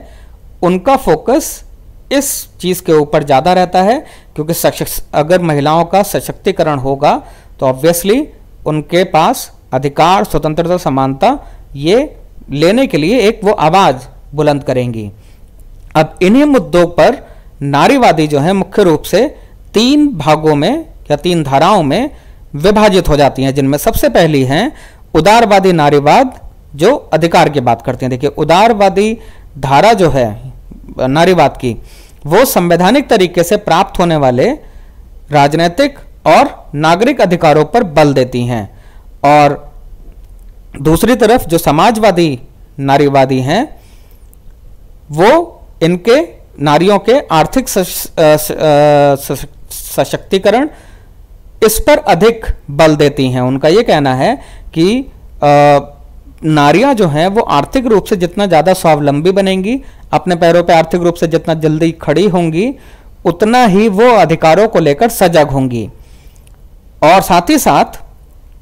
उनका फोकस इस चीज़ के ऊपर ज़्यादा रहता है। क्योंकि अगर महिलाओं का सशक्तिकरण होगा तो ऑब्वियसली उनके पास अधिकार, स्वतंत्रता, समानता ये लेने के लिए एक वो आवाज़ बुलंद करेंगी। अब इन्हीं मुद्दों पर नारीवादी जो है मुख्य रूप से 3 भागों में या 3 धाराओं में विभाजित हो जाती हैं, जिनमें सबसे पहली हैं उदारवादी नारीवाद, जो अधिकार की बात करते हैं। देखिए, उदारवादी धारा जो है नारीवाद की, वो संवैधानिक तरीके से प्राप्त होने वाले राजनीतिक और नागरिक अधिकारों पर बल देती हैं। और दूसरी तरफ जो समाजवादी नारीवादी हैं वो इनके नारियों के आर्थिक सशक्तिकरण इस पर अधिक बल देती हैं। उनका ये कहना है कि नारियां जो हैं वो आर्थिक रूप से जितना ज़्यादा स्वावलंबी बनेंगी, अपने पैरों पे आर्थिक रूप से जितना जल्दी खड़ी होंगी, उतना ही वो अधिकारों को लेकर सजग होंगी। और साथ ही साथ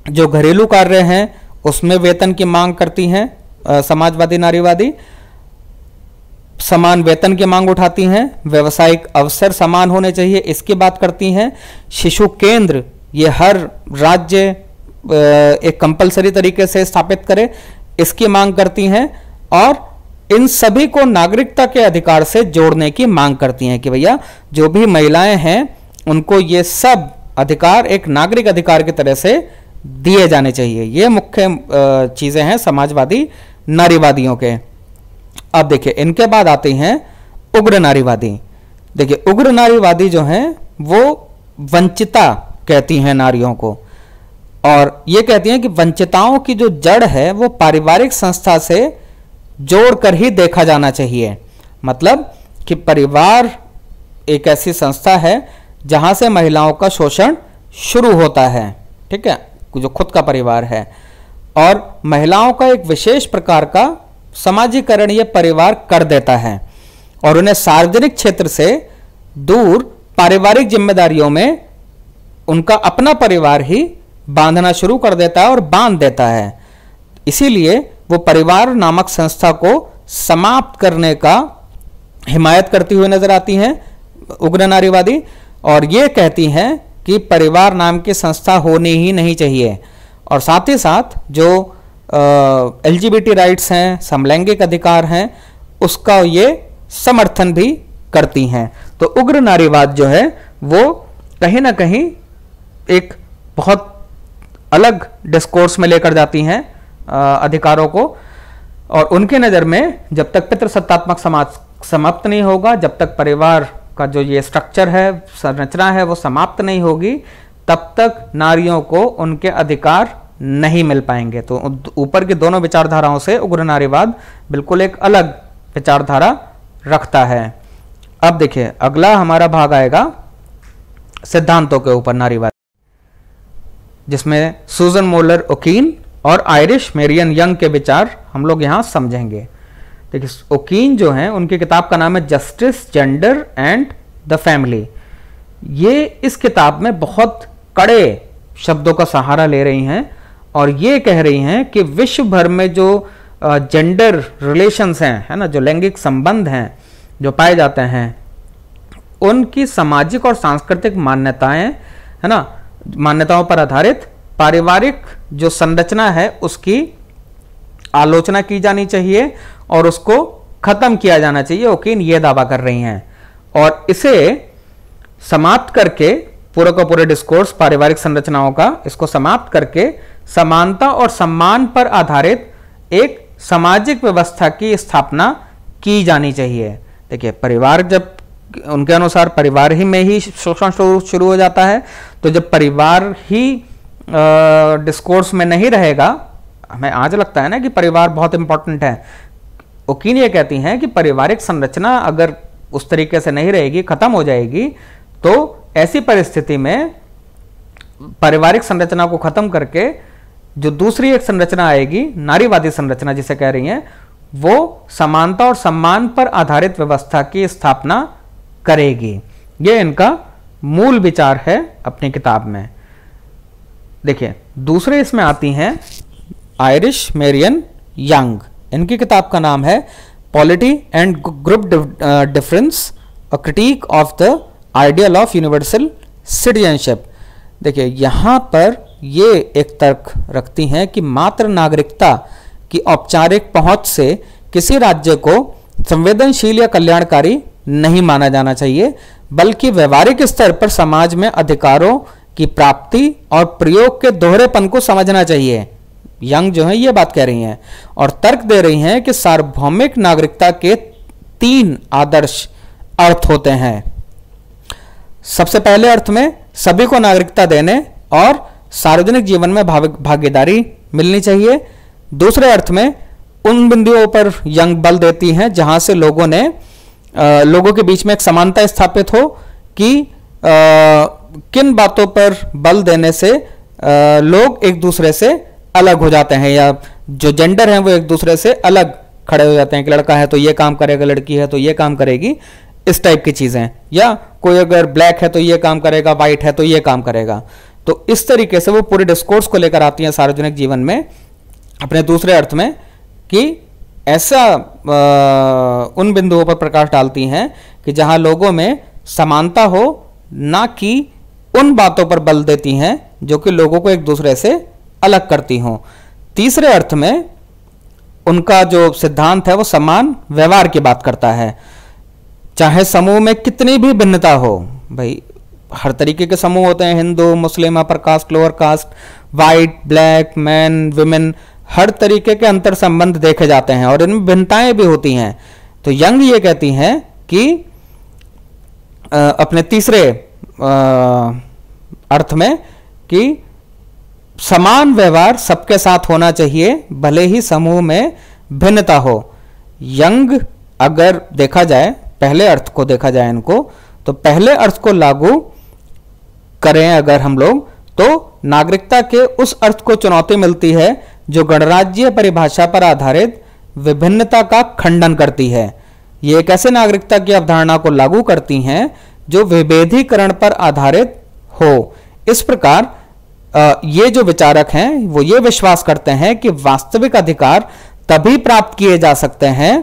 जो घरेलू कार्य हैं उसमें वेतन की मांग करती हैं समाजवादी नारीवादी, समान वेतन की मांग उठाती हैं, व्यवसायिक अवसर समान होने चाहिए इसकी बात करती हैं, शिशु केंद्र ये हर राज्य एक कंपलसरी तरीके से स्थापित करे इसकी मांग करती हैं, और इन सभी को नागरिकता के अधिकार से जोड़ने की मांग करती हैं कि भैया जो भी महिलाएं हैं उनको ये सब अधिकार एक नागरिक अधिकार की तरह से दिए जाने चाहिए। ये मुख्य चीजें हैं समाजवादी नारीवादियों के। अब देखिए इनके बाद आते हैं उग्र नारीवादी। देखिए उग्र नारीवादी जो हैं वो वंचिता कहती हैं नारियों को, और ये कहती हैं कि वंचिताओं की जो जड़ है वो पारिवारिक संस्था से जोड़कर ही देखा जाना चाहिए। मतलब कि परिवार एक ऐसी संस्था है जहां से महिलाओं का शोषण शुरू होता है, ठीक है, जो खुद का परिवार है, और महिलाओं का एक विशेष प्रकार का समाजीकरण ये परिवार कर देता है और उन्हें सार्वजनिक क्षेत्र से दूर पारिवारिक जिम्मेदारियों में उनका अपना परिवार ही बांधना शुरू कर देता है और बांध देता है। इसीलिए वो परिवार नामक संस्था को समाप्त करने का हिमायत करती हुई नजर आती हैं उग्र नारीवादी, और ये कहती हैं कि परिवार नाम की संस्था होनी ही नहीं चाहिए। और साथ ही साथ जो LGBT राइट्स हैं, समलैंगिक अधिकार हैं, उसका ये समर्थन भी करती हैं। तो उग्र नारीवाद जो है वो कहीं ना कहीं एक बहुत अलग डिस्कोर्स में लेकर जाती हैं अधिकारों को, और उनकी नज़र में जब तक पितृसत्तात्मक समाज समाप्त नहीं होगा, जब तक परिवार का जो ये स्ट्रक्चर है, संरचना है, वो समाप्त नहीं होगी, तब तक नारियों को उनके अधिकार नहीं मिल पाएंगे। तो ऊपर की दोनों विचारधाराओं से उग्र नारीवाद बिल्कुल एक अलग विचारधारा रखता है। अब देखिए अगला हमारा भाग आएगा सिद्धांतों के ऊपर नारीवाद, जिसमें सूजन मोलर ओकीन और आयरिश मेरियन यंग के विचार हम लोग यहां समझेंगे। देखिए ओकीन जो हैं उनकी किताब का नाम है justice, gender and the family. ये इस किताब में बहुत कड़े शब्दों का सहारा ले रही हैं और ये कह रही हैं कि विश्व भर में जो जेंडर रिलेशंस हैं, है ना, जो लैंगिक संबंध हैं जो पाए जाते हैं, उनकी सामाजिक और सांस्कृतिक मान्यताएं, है ना, मान्यताओं पर आधारित पारिवारिक जो संरचना है उसकी आलोचना की जानी चाहिए और उसको खत्म किया जाना चाहिए। ओकीन ये दावा कर रही हैं, और इसे समाप्त करके पूरे का पूरे डिस्कोर्स पारिवारिक संरचनाओं का इसको समाप्त करके समानता और सम्मान पर आधारित एक सामाजिक व्यवस्था की स्थापना की जानी चाहिए। देखिए परिवार, जब उनके अनुसार परिवार ही में ही शोषण शुरू हो जाता है, तो जब परिवार ही डिस्कोर्स में नहीं रहेगा, हमें आज लगता है ना कि परिवार बहुत इंपॉर्टेंट है। ओकीन ये कहती हैं कि पारिवारिक संरचना अगर उस तरीके से नहीं रहेगी, खत्म हो जाएगी, तो ऐसी परिस्थिति में पारिवारिक संरचना को खत्म करके जो दूसरी एक संरचना आएगी, नारीवादी संरचना जिसे कह रही हैं, वो समानता और सम्मान पर आधारित व्यवस्था की स्थापना करेगी। ये इनका मूल विचार है अपनी किताब में। देखिए दूसरे इसमें आती हैं आयरिश मेरियन यंग। इनकी किताब का नाम है polity and group difference, a critic of the ideal of universal citizenship. देखिए यहाँ पर ये एक तर्क रखती हैं कि मात्र नागरिकता की औपचारिक पहुंच से किसी राज्य को संवेदनशील या कल्याणकारी नहीं माना जाना चाहिए, बल्कि व्यवहारिक स्तर पर समाज में अधिकारों की प्राप्ति और प्रयोग के दोहरेपन को समझना चाहिए। यंग जो है ये बात कह रही हैं और तर्क दे रही हैं कि सार्वभौमिक नागरिकता के 3 आदर्श अर्थ होते हैं। सबसे पहले अर्थ में सभी को नागरिकता देने और सार्वजनिक जीवन में भागीदारी मिलनी चाहिए। दूसरे अर्थ में उन बिंदुओं पर यंग बल देती हैं जहां से लोगों के बीच में एक समानता स्थापित हो कि किन बातों पर बल देने से लोग एक दूसरे से अलग हो जाते हैं, या जो जेंडर हैं वो एक दूसरे से अलग खड़े हो जाते हैं कि लड़का है तो ये काम करेगा, लड़की है तो ये काम करेगी, इस टाइप की चीजें, या कोई अगर ब्लैक है तो ये काम करेगा, वाइट है तो ये काम करेगा। तो इस तरीके से वो पूरे डिस्कोर्स को लेकर आती हैं सार्वजनिक जीवन में अपने दूसरे अर्थ में, कि ऐसा उन बिंदुओं पर प्रकाश डालती हैं कि जहां लोगों में समानता हो, ना कि उन बातों पर बल देती हैं जो कि लोगों को एक दूसरे से अलग करती हों। तीसरे अर्थ में उनका जो सिद्धांत है वो समान व्यवहार की बात करता है, चाहे समूह में कितनी भी भिन्नता हो। भाई हर तरीके के समूह होते हैं, Hindu, Muslim, upper caste, lower caste, white, black, man, women, हर तरीके के अंतर संबंध देखे जाते हैं और इनमें भिन्नताएं भी होती हैं। तो यंग ये कहती हैं कि अपने तीसरे अर्थ में कि समान व्यवहार सबके साथ होना चाहिए भले ही समूह में भिन्नता हो। यंग अगर देखा जाए, पहले अर्थ को देखा जाए इनको, तो पहले अर्थ को लागू करें अगर हम लोग, तो नागरिकता के उस अर्थ को चुनौती मिलती है जो गणराज्य परिभाषा पर आधारित विभिन्नता का खंडन करती है। ये एक ऐसे नागरिकता की अवधारणा को लागू करती हैं जो विभेदीकरण पर आधारित हो। इस प्रकार ये जो विचारक हैं वो ये विश्वास करते हैं कि वास्तविक अधिकार तभी प्राप्त किए जा सकते हैं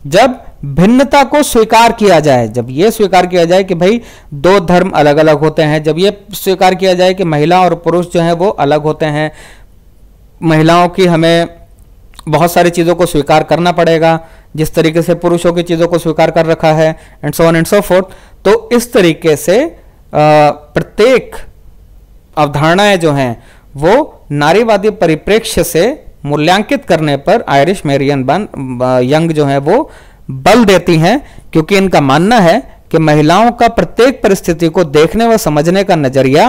जब भिन्नता को स्वीकार किया जाए। जब ये स्वीकार किया जाए कि भाई दो धर्म अलग अलग होते हैं, जब ये स्वीकार किया जाए कि महिला और पुरुष जो हैं वो अलग होते हैं, महिलाओं की हमें बहुत सारी चीज़ों को स्वीकार करना पड़ेगा जिस तरीके से पुरुषों की चीज़ों को स्वीकार कर रखा है, and so on and so fourth. तो इस तरीके से प्रत्येक अवधारणाएं जो हैं वो नारीवादी परिप्रेक्ष्य से मूल्यांकित करने पर आयरिश मेरियन यंग जो है वो बल देती हैं, क्योंकि इनका मानना है कि महिलाओं का प्रत्येक परिस्थिति को देखने व समझने का नजरिया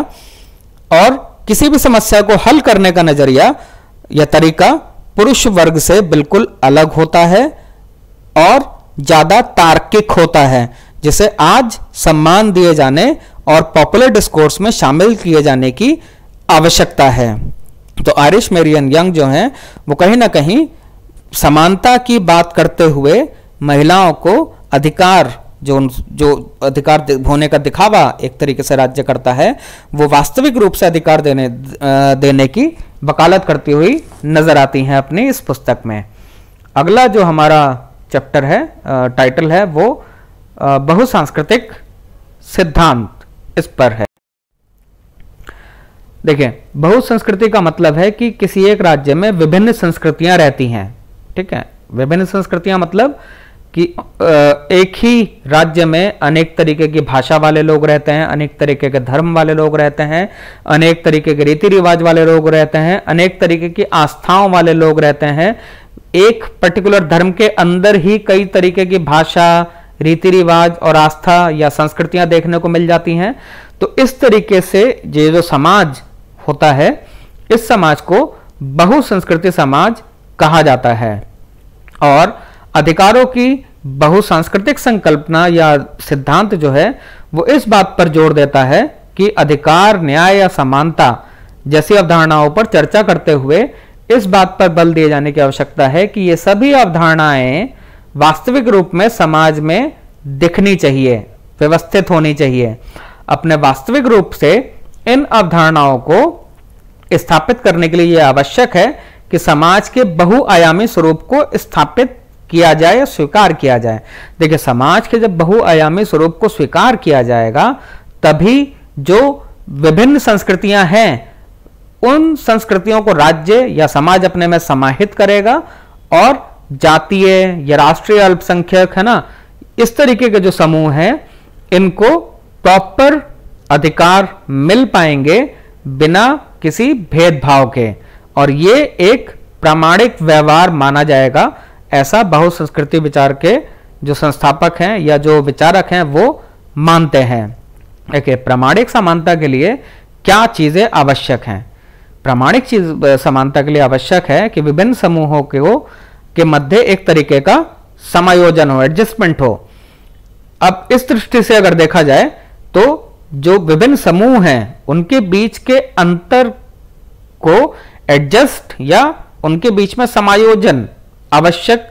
और किसी भी समस्या को हल करने का नजरिया या तरीका पुरुष वर्ग से बिल्कुल अलग होता है और ज्यादा तार्किक होता है, जिसे आज सम्मान दिए जाने और पॉपुलर डिस्कोर्स में शामिल किए जाने की आवश्यकता है। तो आयरिश मेरियन यंग जो हैं वो कहीं ना कहीं समानता की बात करते हुए महिलाओं को अधिकार जो अधिकार होने का दिखावा एक तरीके से राज्य करता है, वो वास्तविक रूप से अधिकार देने की वकालत करती हुई नजर आती हैं अपनी इस पुस्तक में। अगला जो हमारा चैप्टर है, टाइटल है, वो बहुसांस्कृतिक सिद्धांत, इस पर है। देखिए, बहुसंस्कृति का मतलब है कि किसी एक राज्य में विभिन्न संस्कृतियां रहती हैं। ठीक है, विभिन्न संस्कृतियां मतलब कि एक ही राज्य में अनेक तरीके की भाषा वाले लोग रहते हैं, अनेक तरीके के धर्म वाले लोग रहते हैं, अनेक तरीके के रीति रिवाज वाले लोग रहते हैं, अनेक तरीके की आस्थाओं वाले लोग रहते हैं। एक पर्टिकुलर धर्म के अंदर ही कई तरीके की भाषा, रीति रिवाज और आस्था या संस्कृतियां देखने को मिल जाती हैं। तो इस तरीके से ये जो समाज होता है, इस समाज को बहुसंस्कृति समाज कहा जाता है। और अधिकारों की बहुसांस्कृतिक संकल्पना या सिद्धांत जो है वो इस बात पर जोर देता है कि अधिकार, न्याय या समानता जैसी अवधारणाओं पर चर्चा करते हुए इस बात पर बल दिए जाने की आवश्यकता है कि ये सभी अवधारणाएं वास्तविक रूप में समाज में दिखनी चाहिए, व्यवस्थित होनी चाहिए। अपने वास्तविक रूप से इन अवधारणाओं को स्थापित करने के लिए यह आवश्यक है कि समाज के बहुआयामी स्वरूप को स्थापित किया जाए या स्वीकार किया जाए। देखिए, समाज के जब बहुआयामी स्वरूप को स्वीकार किया जाएगा तभी जो विभिन्न संस्कृतियां हैं उन संस्कृतियों को राज्य या समाज अपने में समाहित करेगा और जातीय या राष्ट्रीय अल्पसंख्यक है ना, इस तरीके के जो समूह हैं इनको प्रॉपर अधिकार मिल पाएंगे बिना किसी भेदभाव के, और ये एक प्रामाणिक व्यवहार माना जाएगा। ऐसा बहुसंस्कृति विचार के जो संस्थापक हैं या जो विचारक हैं वो मानते हैं। देखिए, प्रामाणिक समानता के लिए क्या चीजें आवश्यक हैं? प्रामाणिक समानता के लिए आवश्यक है कि विभिन्न समूहों के मध्य एक तरीके का समायोजन हो, एडजस्टमेंट हो। अब इस दृष्टि से अगर देखा जाए तो जो विभिन्न समूह हैं उनके बीच के अंतर को एडजस्ट या उनके बीच में समायोजन आवश्यक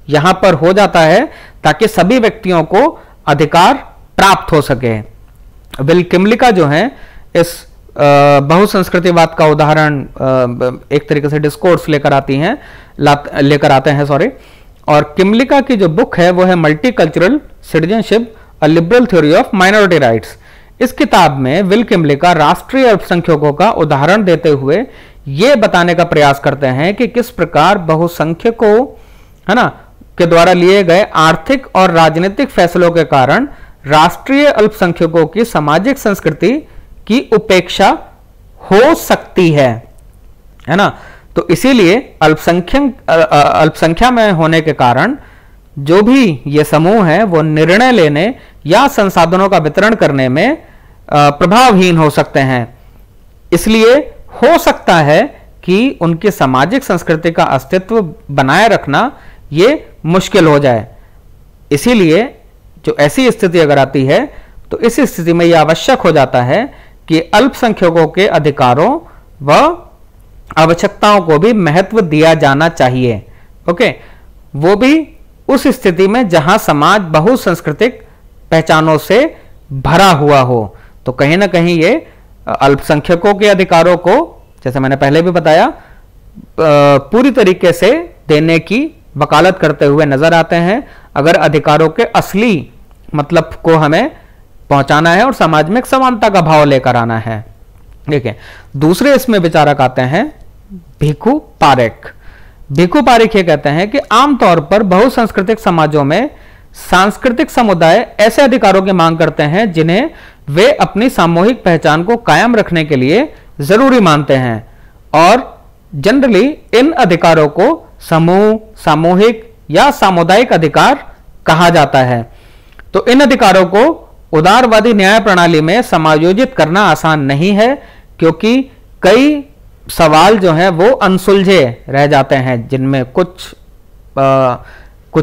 यहां पर हो जाता है ताकि सभी व्यक्तियों को अधिकार प्राप्त हो सके। विल किमलिका जो है इस बहुसंस्कृतिवाद का उदाहरण एक तरीके से डिस्कोर्स लेकर आते हैं सॉरी। और किमलिका की जो बुक है वो है multicultural citizenship, a liberal theory of minority rights. इस किताब में विल किमलिका राष्ट्रीय अल्पसंख्यकों का उदाहरण देते हुए यह बताने का प्रयास करते हैं कि किस प्रकार बहुसंख्यकों है ना के द्वारा लिए गए आर्थिक और राजनीतिक फैसलों के कारण राष्ट्रीय अल्पसंख्यकों की सामाजिक संस्कृति की उपेक्षा हो सकती है ना। तो इसीलिए अल्पसंख्या में होने के कारण जो भी ये समूह है वो निर्णय लेने या संसाधनों का वितरण करने में प्रभावहीन हो सकते हैं। इसलिए हो सकता है कि उनकी सामाजिक संस्कृति का अस्तित्व बनाए रखना ये मुश्किल हो जाए। इसीलिए जो ऐसी स्थिति अगर आती है तो इस स्थिति में यह आवश्यक हो जाता है कि अल्पसंख्यकों के अधिकारों व आवश्यकताओं को भी महत्व दिया जाना चाहिए। ओके, वो भी उस स्थिति में जहां समाज बहुसांस्कृतिक पहचानों से भरा हुआ हो। तो कहीं ना कहीं ये अल्पसंख्यकों के अधिकारों को, जैसे मैंने पहले भी बताया, पूरी तरीके से देने की वकालत करते हुए नजर आते हैं अगर अधिकारों के असली मतलब को हमें पहुंचाना है और समाज में एक समानता का भाव लेकर आना है। देखिए, दूसरे इसमें विचारक आते हैं भिखु पारेख। भिखु पारेख ये कहते हैं कि आमतौर पर बहुसांस्कृतिक समाजों में सांस्कृतिक समुदाय ऐसे अधिकारों की मांग करते हैं जिन्हें वे अपनी सामूहिक पहचान को कायम रखने के लिए जरूरी मानते हैं, और जनरली इन अधिकारों को समूह, सामूहिक या सामुदायिक अधिकार कहा जाता है। तो इन अधिकारों को उदारवादी न्याय प्रणाली में समायोजित करना आसान नहीं है, क्योंकि कई सवाल जो हैं वो अनसुलझे रह जाते हैं, जिनमें कुछ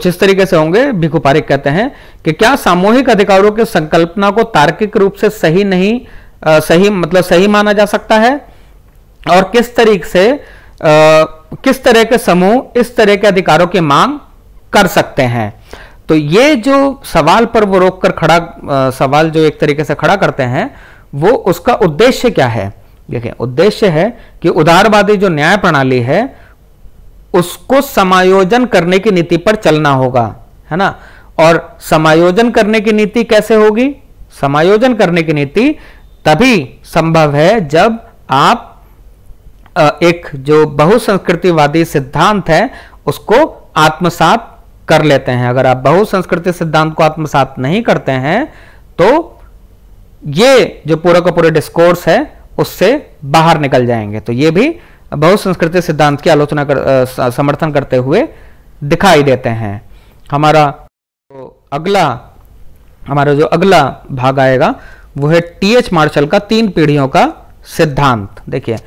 इस तरीके से होंगे। भिखु पारेख कहते हैं कि क्या सामूहिक अधिकारों की संकल्पना को तार्किक रूप से सही माना जा सकता है, और किस तरह के समूह इस तरह के अधिकारों की मांग कर सकते हैं। तो ये जो सवाल पर वो रोक कर सवाल जो एक तरीके से खड़ा करते हैं, वो उसका उद्देश्य क्या है। देखिए, उद्देश्य है कि उदारवादी जो न्याय प्रणाली है उसको समायोजन करने की नीति पर चलना होगा, है ना। और समायोजन करने की नीति कैसे होगी? समायोजन करने की नीति तभी संभव है जब आप एक जो बहुसंस्कृतिवादी सिद्धांत है उसको आत्मसात कर लेते हैं। अगर आप बहुसंस्कृति सिद्धांत को आत्मसात नहीं करते हैं तो ये जो पूरा का पूरा डिस्कोर्स है उससे बाहर निकल जाएंगे। तो ये भी बहुसंस्कृति सिद्धांत की आलोचना समर्थन करते हुए दिखाई देते हैं। हमारा जो अगला भाग आएगा वो है टी.एच. मार्शल का 3 पीढ़ियों का सिद्धांत। देखिए,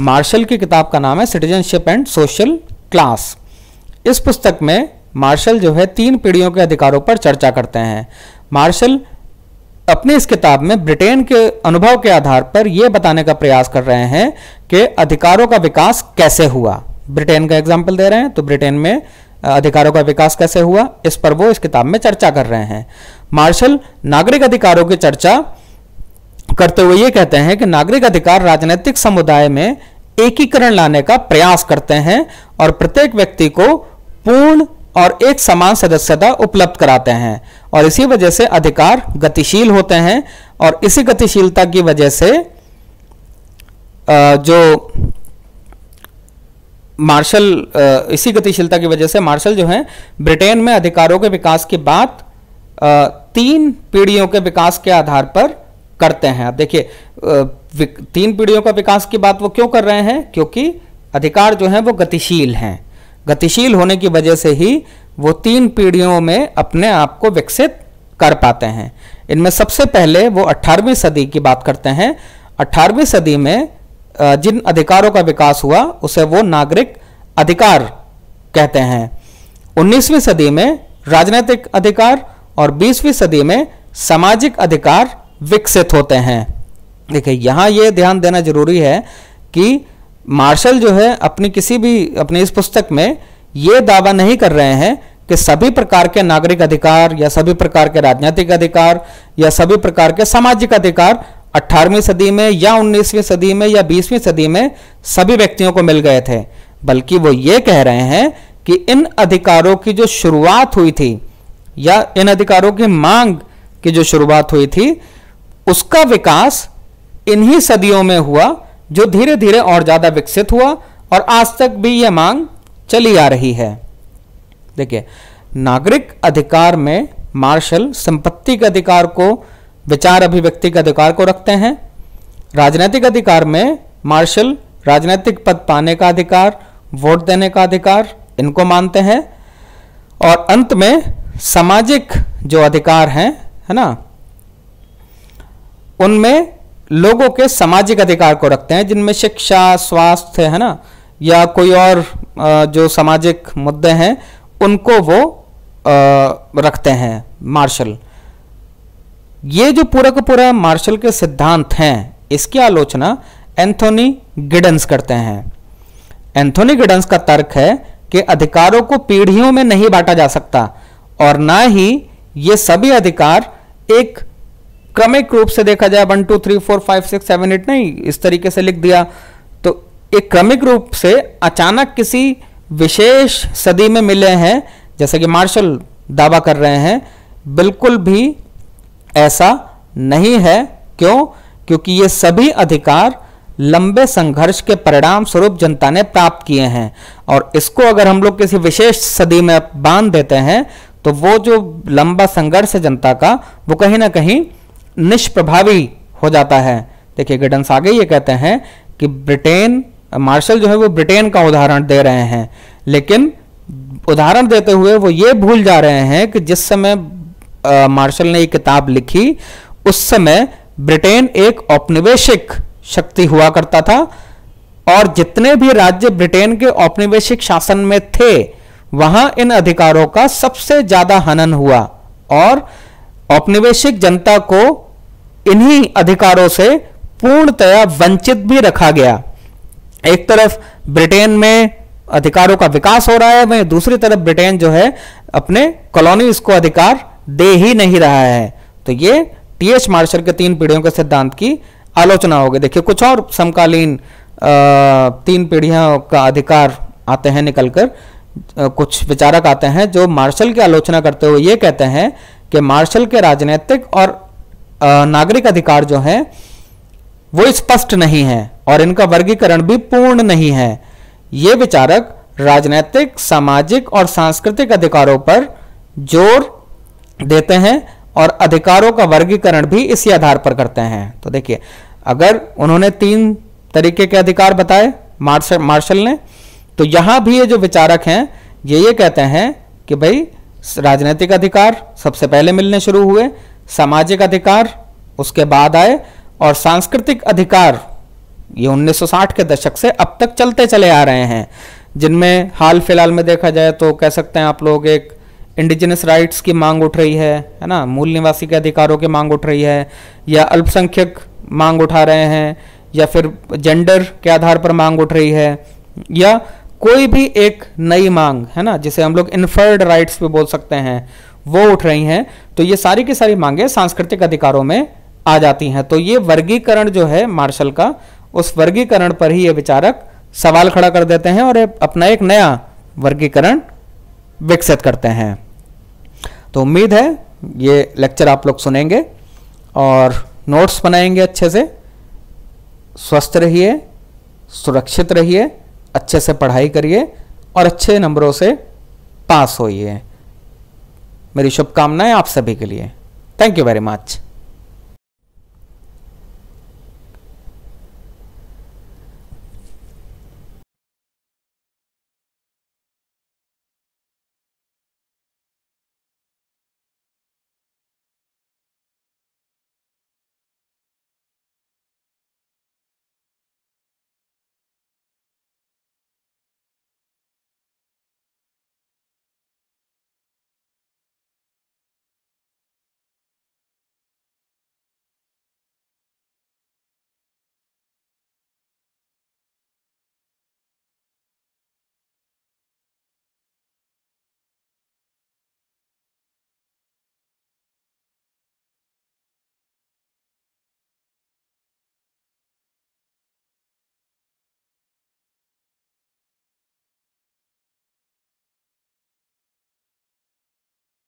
मार्शल की किताब का नाम है सिटीजनशिप एंड सोशल क्लास। इस पुस्तक में मार्शल जो है 3 पीढ़ियों के अधिकारों पर चर्चा करते हैं। मार्शल अपनी इस किताब में ब्रिटेन के अनुभव के आधार पर यह बताने का प्रयास कर रहे हैं कि अधिकारों का विकास कैसे हुआ। ब्रिटेन का एग्जाम्पल दे रहे हैं, तो ब्रिटेन में अधिकारों का विकास कैसे हुआ, इस पर वो इस किताब में चर्चा कर रहे हैं। मार्शल नागरिक अधिकारों की चर्चा करते हुए ये कहते हैं कि नागरिक अधिकार राजनीतिक समुदाय में एकीकरण लाने का प्रयास करते हैं और प्रत्येक व्यक्ति को पूर्ण और एक समान सदस्यता उपलब्ध कराते हैं, और इसी वजह से अधिकार गतिशील होते हैं। और इसी गतिशीलता की वजह से मार्शल जो है ब्रिटेन में अधिकारों के विकास की बात 3 पीढ़ियों के विकास के आधार पर करते हैं। अब देखिए, 3 पीढ़ियों का विकास की बात वो क्यों कर रहे हैं? क्योंकि अधिकार जो हैं वो गतिशील हैं। गतिशील होने की वजह से ही वो 3 पीढ़ियों में अपने आप को विकसित कर पाते हैं। इनमें सबसे पहले वो 18वीं सदी की बात करते हैं। 18वीं सदी में जिन अधिकारों का विकास हुआ उसे वो नागरिक अधिकार कहते हैं। 19वीं सदी में राजनीतिक अधिकार और 20वीं सदी में सामाजिक अधिकार विकसित होते हैं। देखिए, यहाँ ये ध्यान देना जरूरी है कि मार्शल जो है अपनी इस पुस्तक में ये दावा नहीं कर रहे हैं कि सभी प्रकार के नागरिक अधिकार या सभी प्रकार के राजनीतिक अधिकार या सभी प्रकार के सामाजिक अधिकार 18वीं सदी में या 19वीं सदी में या 20वीं सदी में सभी व्यक्तियों को मिल गए थे, बल्कि वो ये कह रहे हैं कि इन अधिकारों की जो शुरुआत हुई थी या इन अधिकारों की मांग की जो शुरुआत हुई थी उसका विकास इन्हीं सदियों में हुआ, जो धीरे धीरे और ज्यादा विकसित हुआ और आज तक भी यह मांग चली आ रही है। देखिए, नागरिक अधिकार में मार्शल संपत्ति के अधिकार को, विचार अभिव्यक्ति के अधिकार को रखते हैं। राजनीतिक अधिकार में मार्शल राजनीतिक पद पाने का अधिकार, वोट देने का अधिकार, इनको मानते हैं। और अंत में सामाजिक जो अधिकार हैं, है ना, उनमें लोगों के सामाजिक अधिकार को रखते हैं, जिनमें शिक्षा, स्वास्थ्य, है ना, या कोई और जो सामाजिक मुद्दे हैं उनको वो रखते हैं मार्शल। ये जो पूरा का पूरा मार्शल के सिद्धांत हैं, इसकी आलोचना एंथोनी गिडन्स करते हैं। एंथोनी गिडन्स का तर्क है कि अधिकारों को पीढ़ियों में नहीं बांटा जा सकता और ना ही ये सभी अधिकार एक क्रमिक रूप से देखा जाए 1 2 3 4 5 6 7 8 नहीं इस तरीके से लिख दिया, तो एक क्रमिक रूप से अचानक किसी विशेष सदी में मिले हैं जैसे कि मार्शल दावा कर रहे हैं। बिल्कुल भी ऐसा नहीं है। क्यों? क्योंकि ये सभी अधिकार लंबे संघर्ष के परिणाम स्वरूप जनता ने प्राप्त किए हैं और इसको अगर हम लोग किसी विशेष सदी में बांध देते हैं तो वो जो लंबा संघर्ष है जनता का, वो कहीं ना कहीं निष्प्रभावी हो जाता है। देखिए गिडन्स आगे ये कहते हैं कि ब्रिटेन, मार्शल जो है वो ब्रिटेन का उदाहरण दे रहे हैं, लेकिन उदाहरण देते हुए वो ये भूल जा रहे हैं कि जिस समय मार्शल ने ये किताब लिखी उस समय ब्रिटेन एक औपनिवेशिक शक्ति हुआ करता था और जितने भी राज्य ब्रिटेन के औपनिवेशिक शासन में थे वहां इन अधिकारों का सबसे ज्यादा हनन हुआ और औपनिवेशिक जनता को इन्हीं अधिकारों से पूर्णतया वंचित भी रखा गया। एक तरफ ब्रिटेन में अधिकारों का विकास हो रहा है, वहीं दूसरी तरफ ब्रिटेन जो है अपने कॉलोनीज को अधिकार दे ही नहीं रहा है। तो ये टीएच मार्शल के 3 पीढ़ियों के सिद्धांत की आलोचना होगी। देखिए कुछ और समकालीन 3 पीढ़ियों का अधिकार आते हैं निकलकर, कुछ विचारक आते हैं जो मार्शल की आलोचना करते हुए ये कहते हैं कि मार्शल के राजनीतिक और नागरिक अधिकार जो हैं वो स्पष्ट नहीं है और इनका वर्गीकरण भी पूर्ण नहीं है। ये विचारक राजनीतिक, सामाजिक और सांस्कृतिक अधिकारों पर जोर देते हैं और अधिकारों का वर्गीकरण भी इसी आधार पर करते हैं। तो देखिए अगर उन्होंने 3 तरीके के अधिकार बताए मार्शल ने, तो यहां भी ये जो विचारक हैं ये कहते हैं कि भाई राजनीतिक अधिकार सबसे पहले मिलने शुरू हुए, सामाजिक अधिकार उसके बाद आए और सांस्कृतिक अधिकार ये 1960 के दशक से अब तक चलते चले आ रहे हैं, जिनमें हाल फिलहाल में देखा जाए तो कह सकते हैं आप लोग एक इंडिजिनस राइट्स की मांग उठ रही है ना, मूल निवासी के अधिकारों की मांग उठ रही है, या अल्पसंख्यक मांग उठा रहे हैं, या फिर जेंडर के आधार पर मांग उठ रही है, या कोई भी एक नई मांग है ना जिसे हम लोग इन्फर्ड राइट्स भी बोल सकते हैं, वो उठ रही हैं। तो ये सारी की सारी मांगे सांस्कृतिक अधिकारों में आ जाती हैं। तो ये वर्गीकरण जो है मार्शल का, उस वर्गीकरण पर ही ये विचारक सवाल खड़ा कर देते हैं और अपना एक नया वर्गीकरण विकसित करते हैं। तो उम्मीद है ये लेक्चर आप लोग सुनेंगे और नोट्स बनाएंगे अच्छे से। स्वस्थ रहिए, सुरक्षित रहिए, अच्छे से पढ़ाई करिए और अच्छे नंबरों से पास होइए। मेरी शुभकामनाएं आप सभी के लिए। Thank you very much.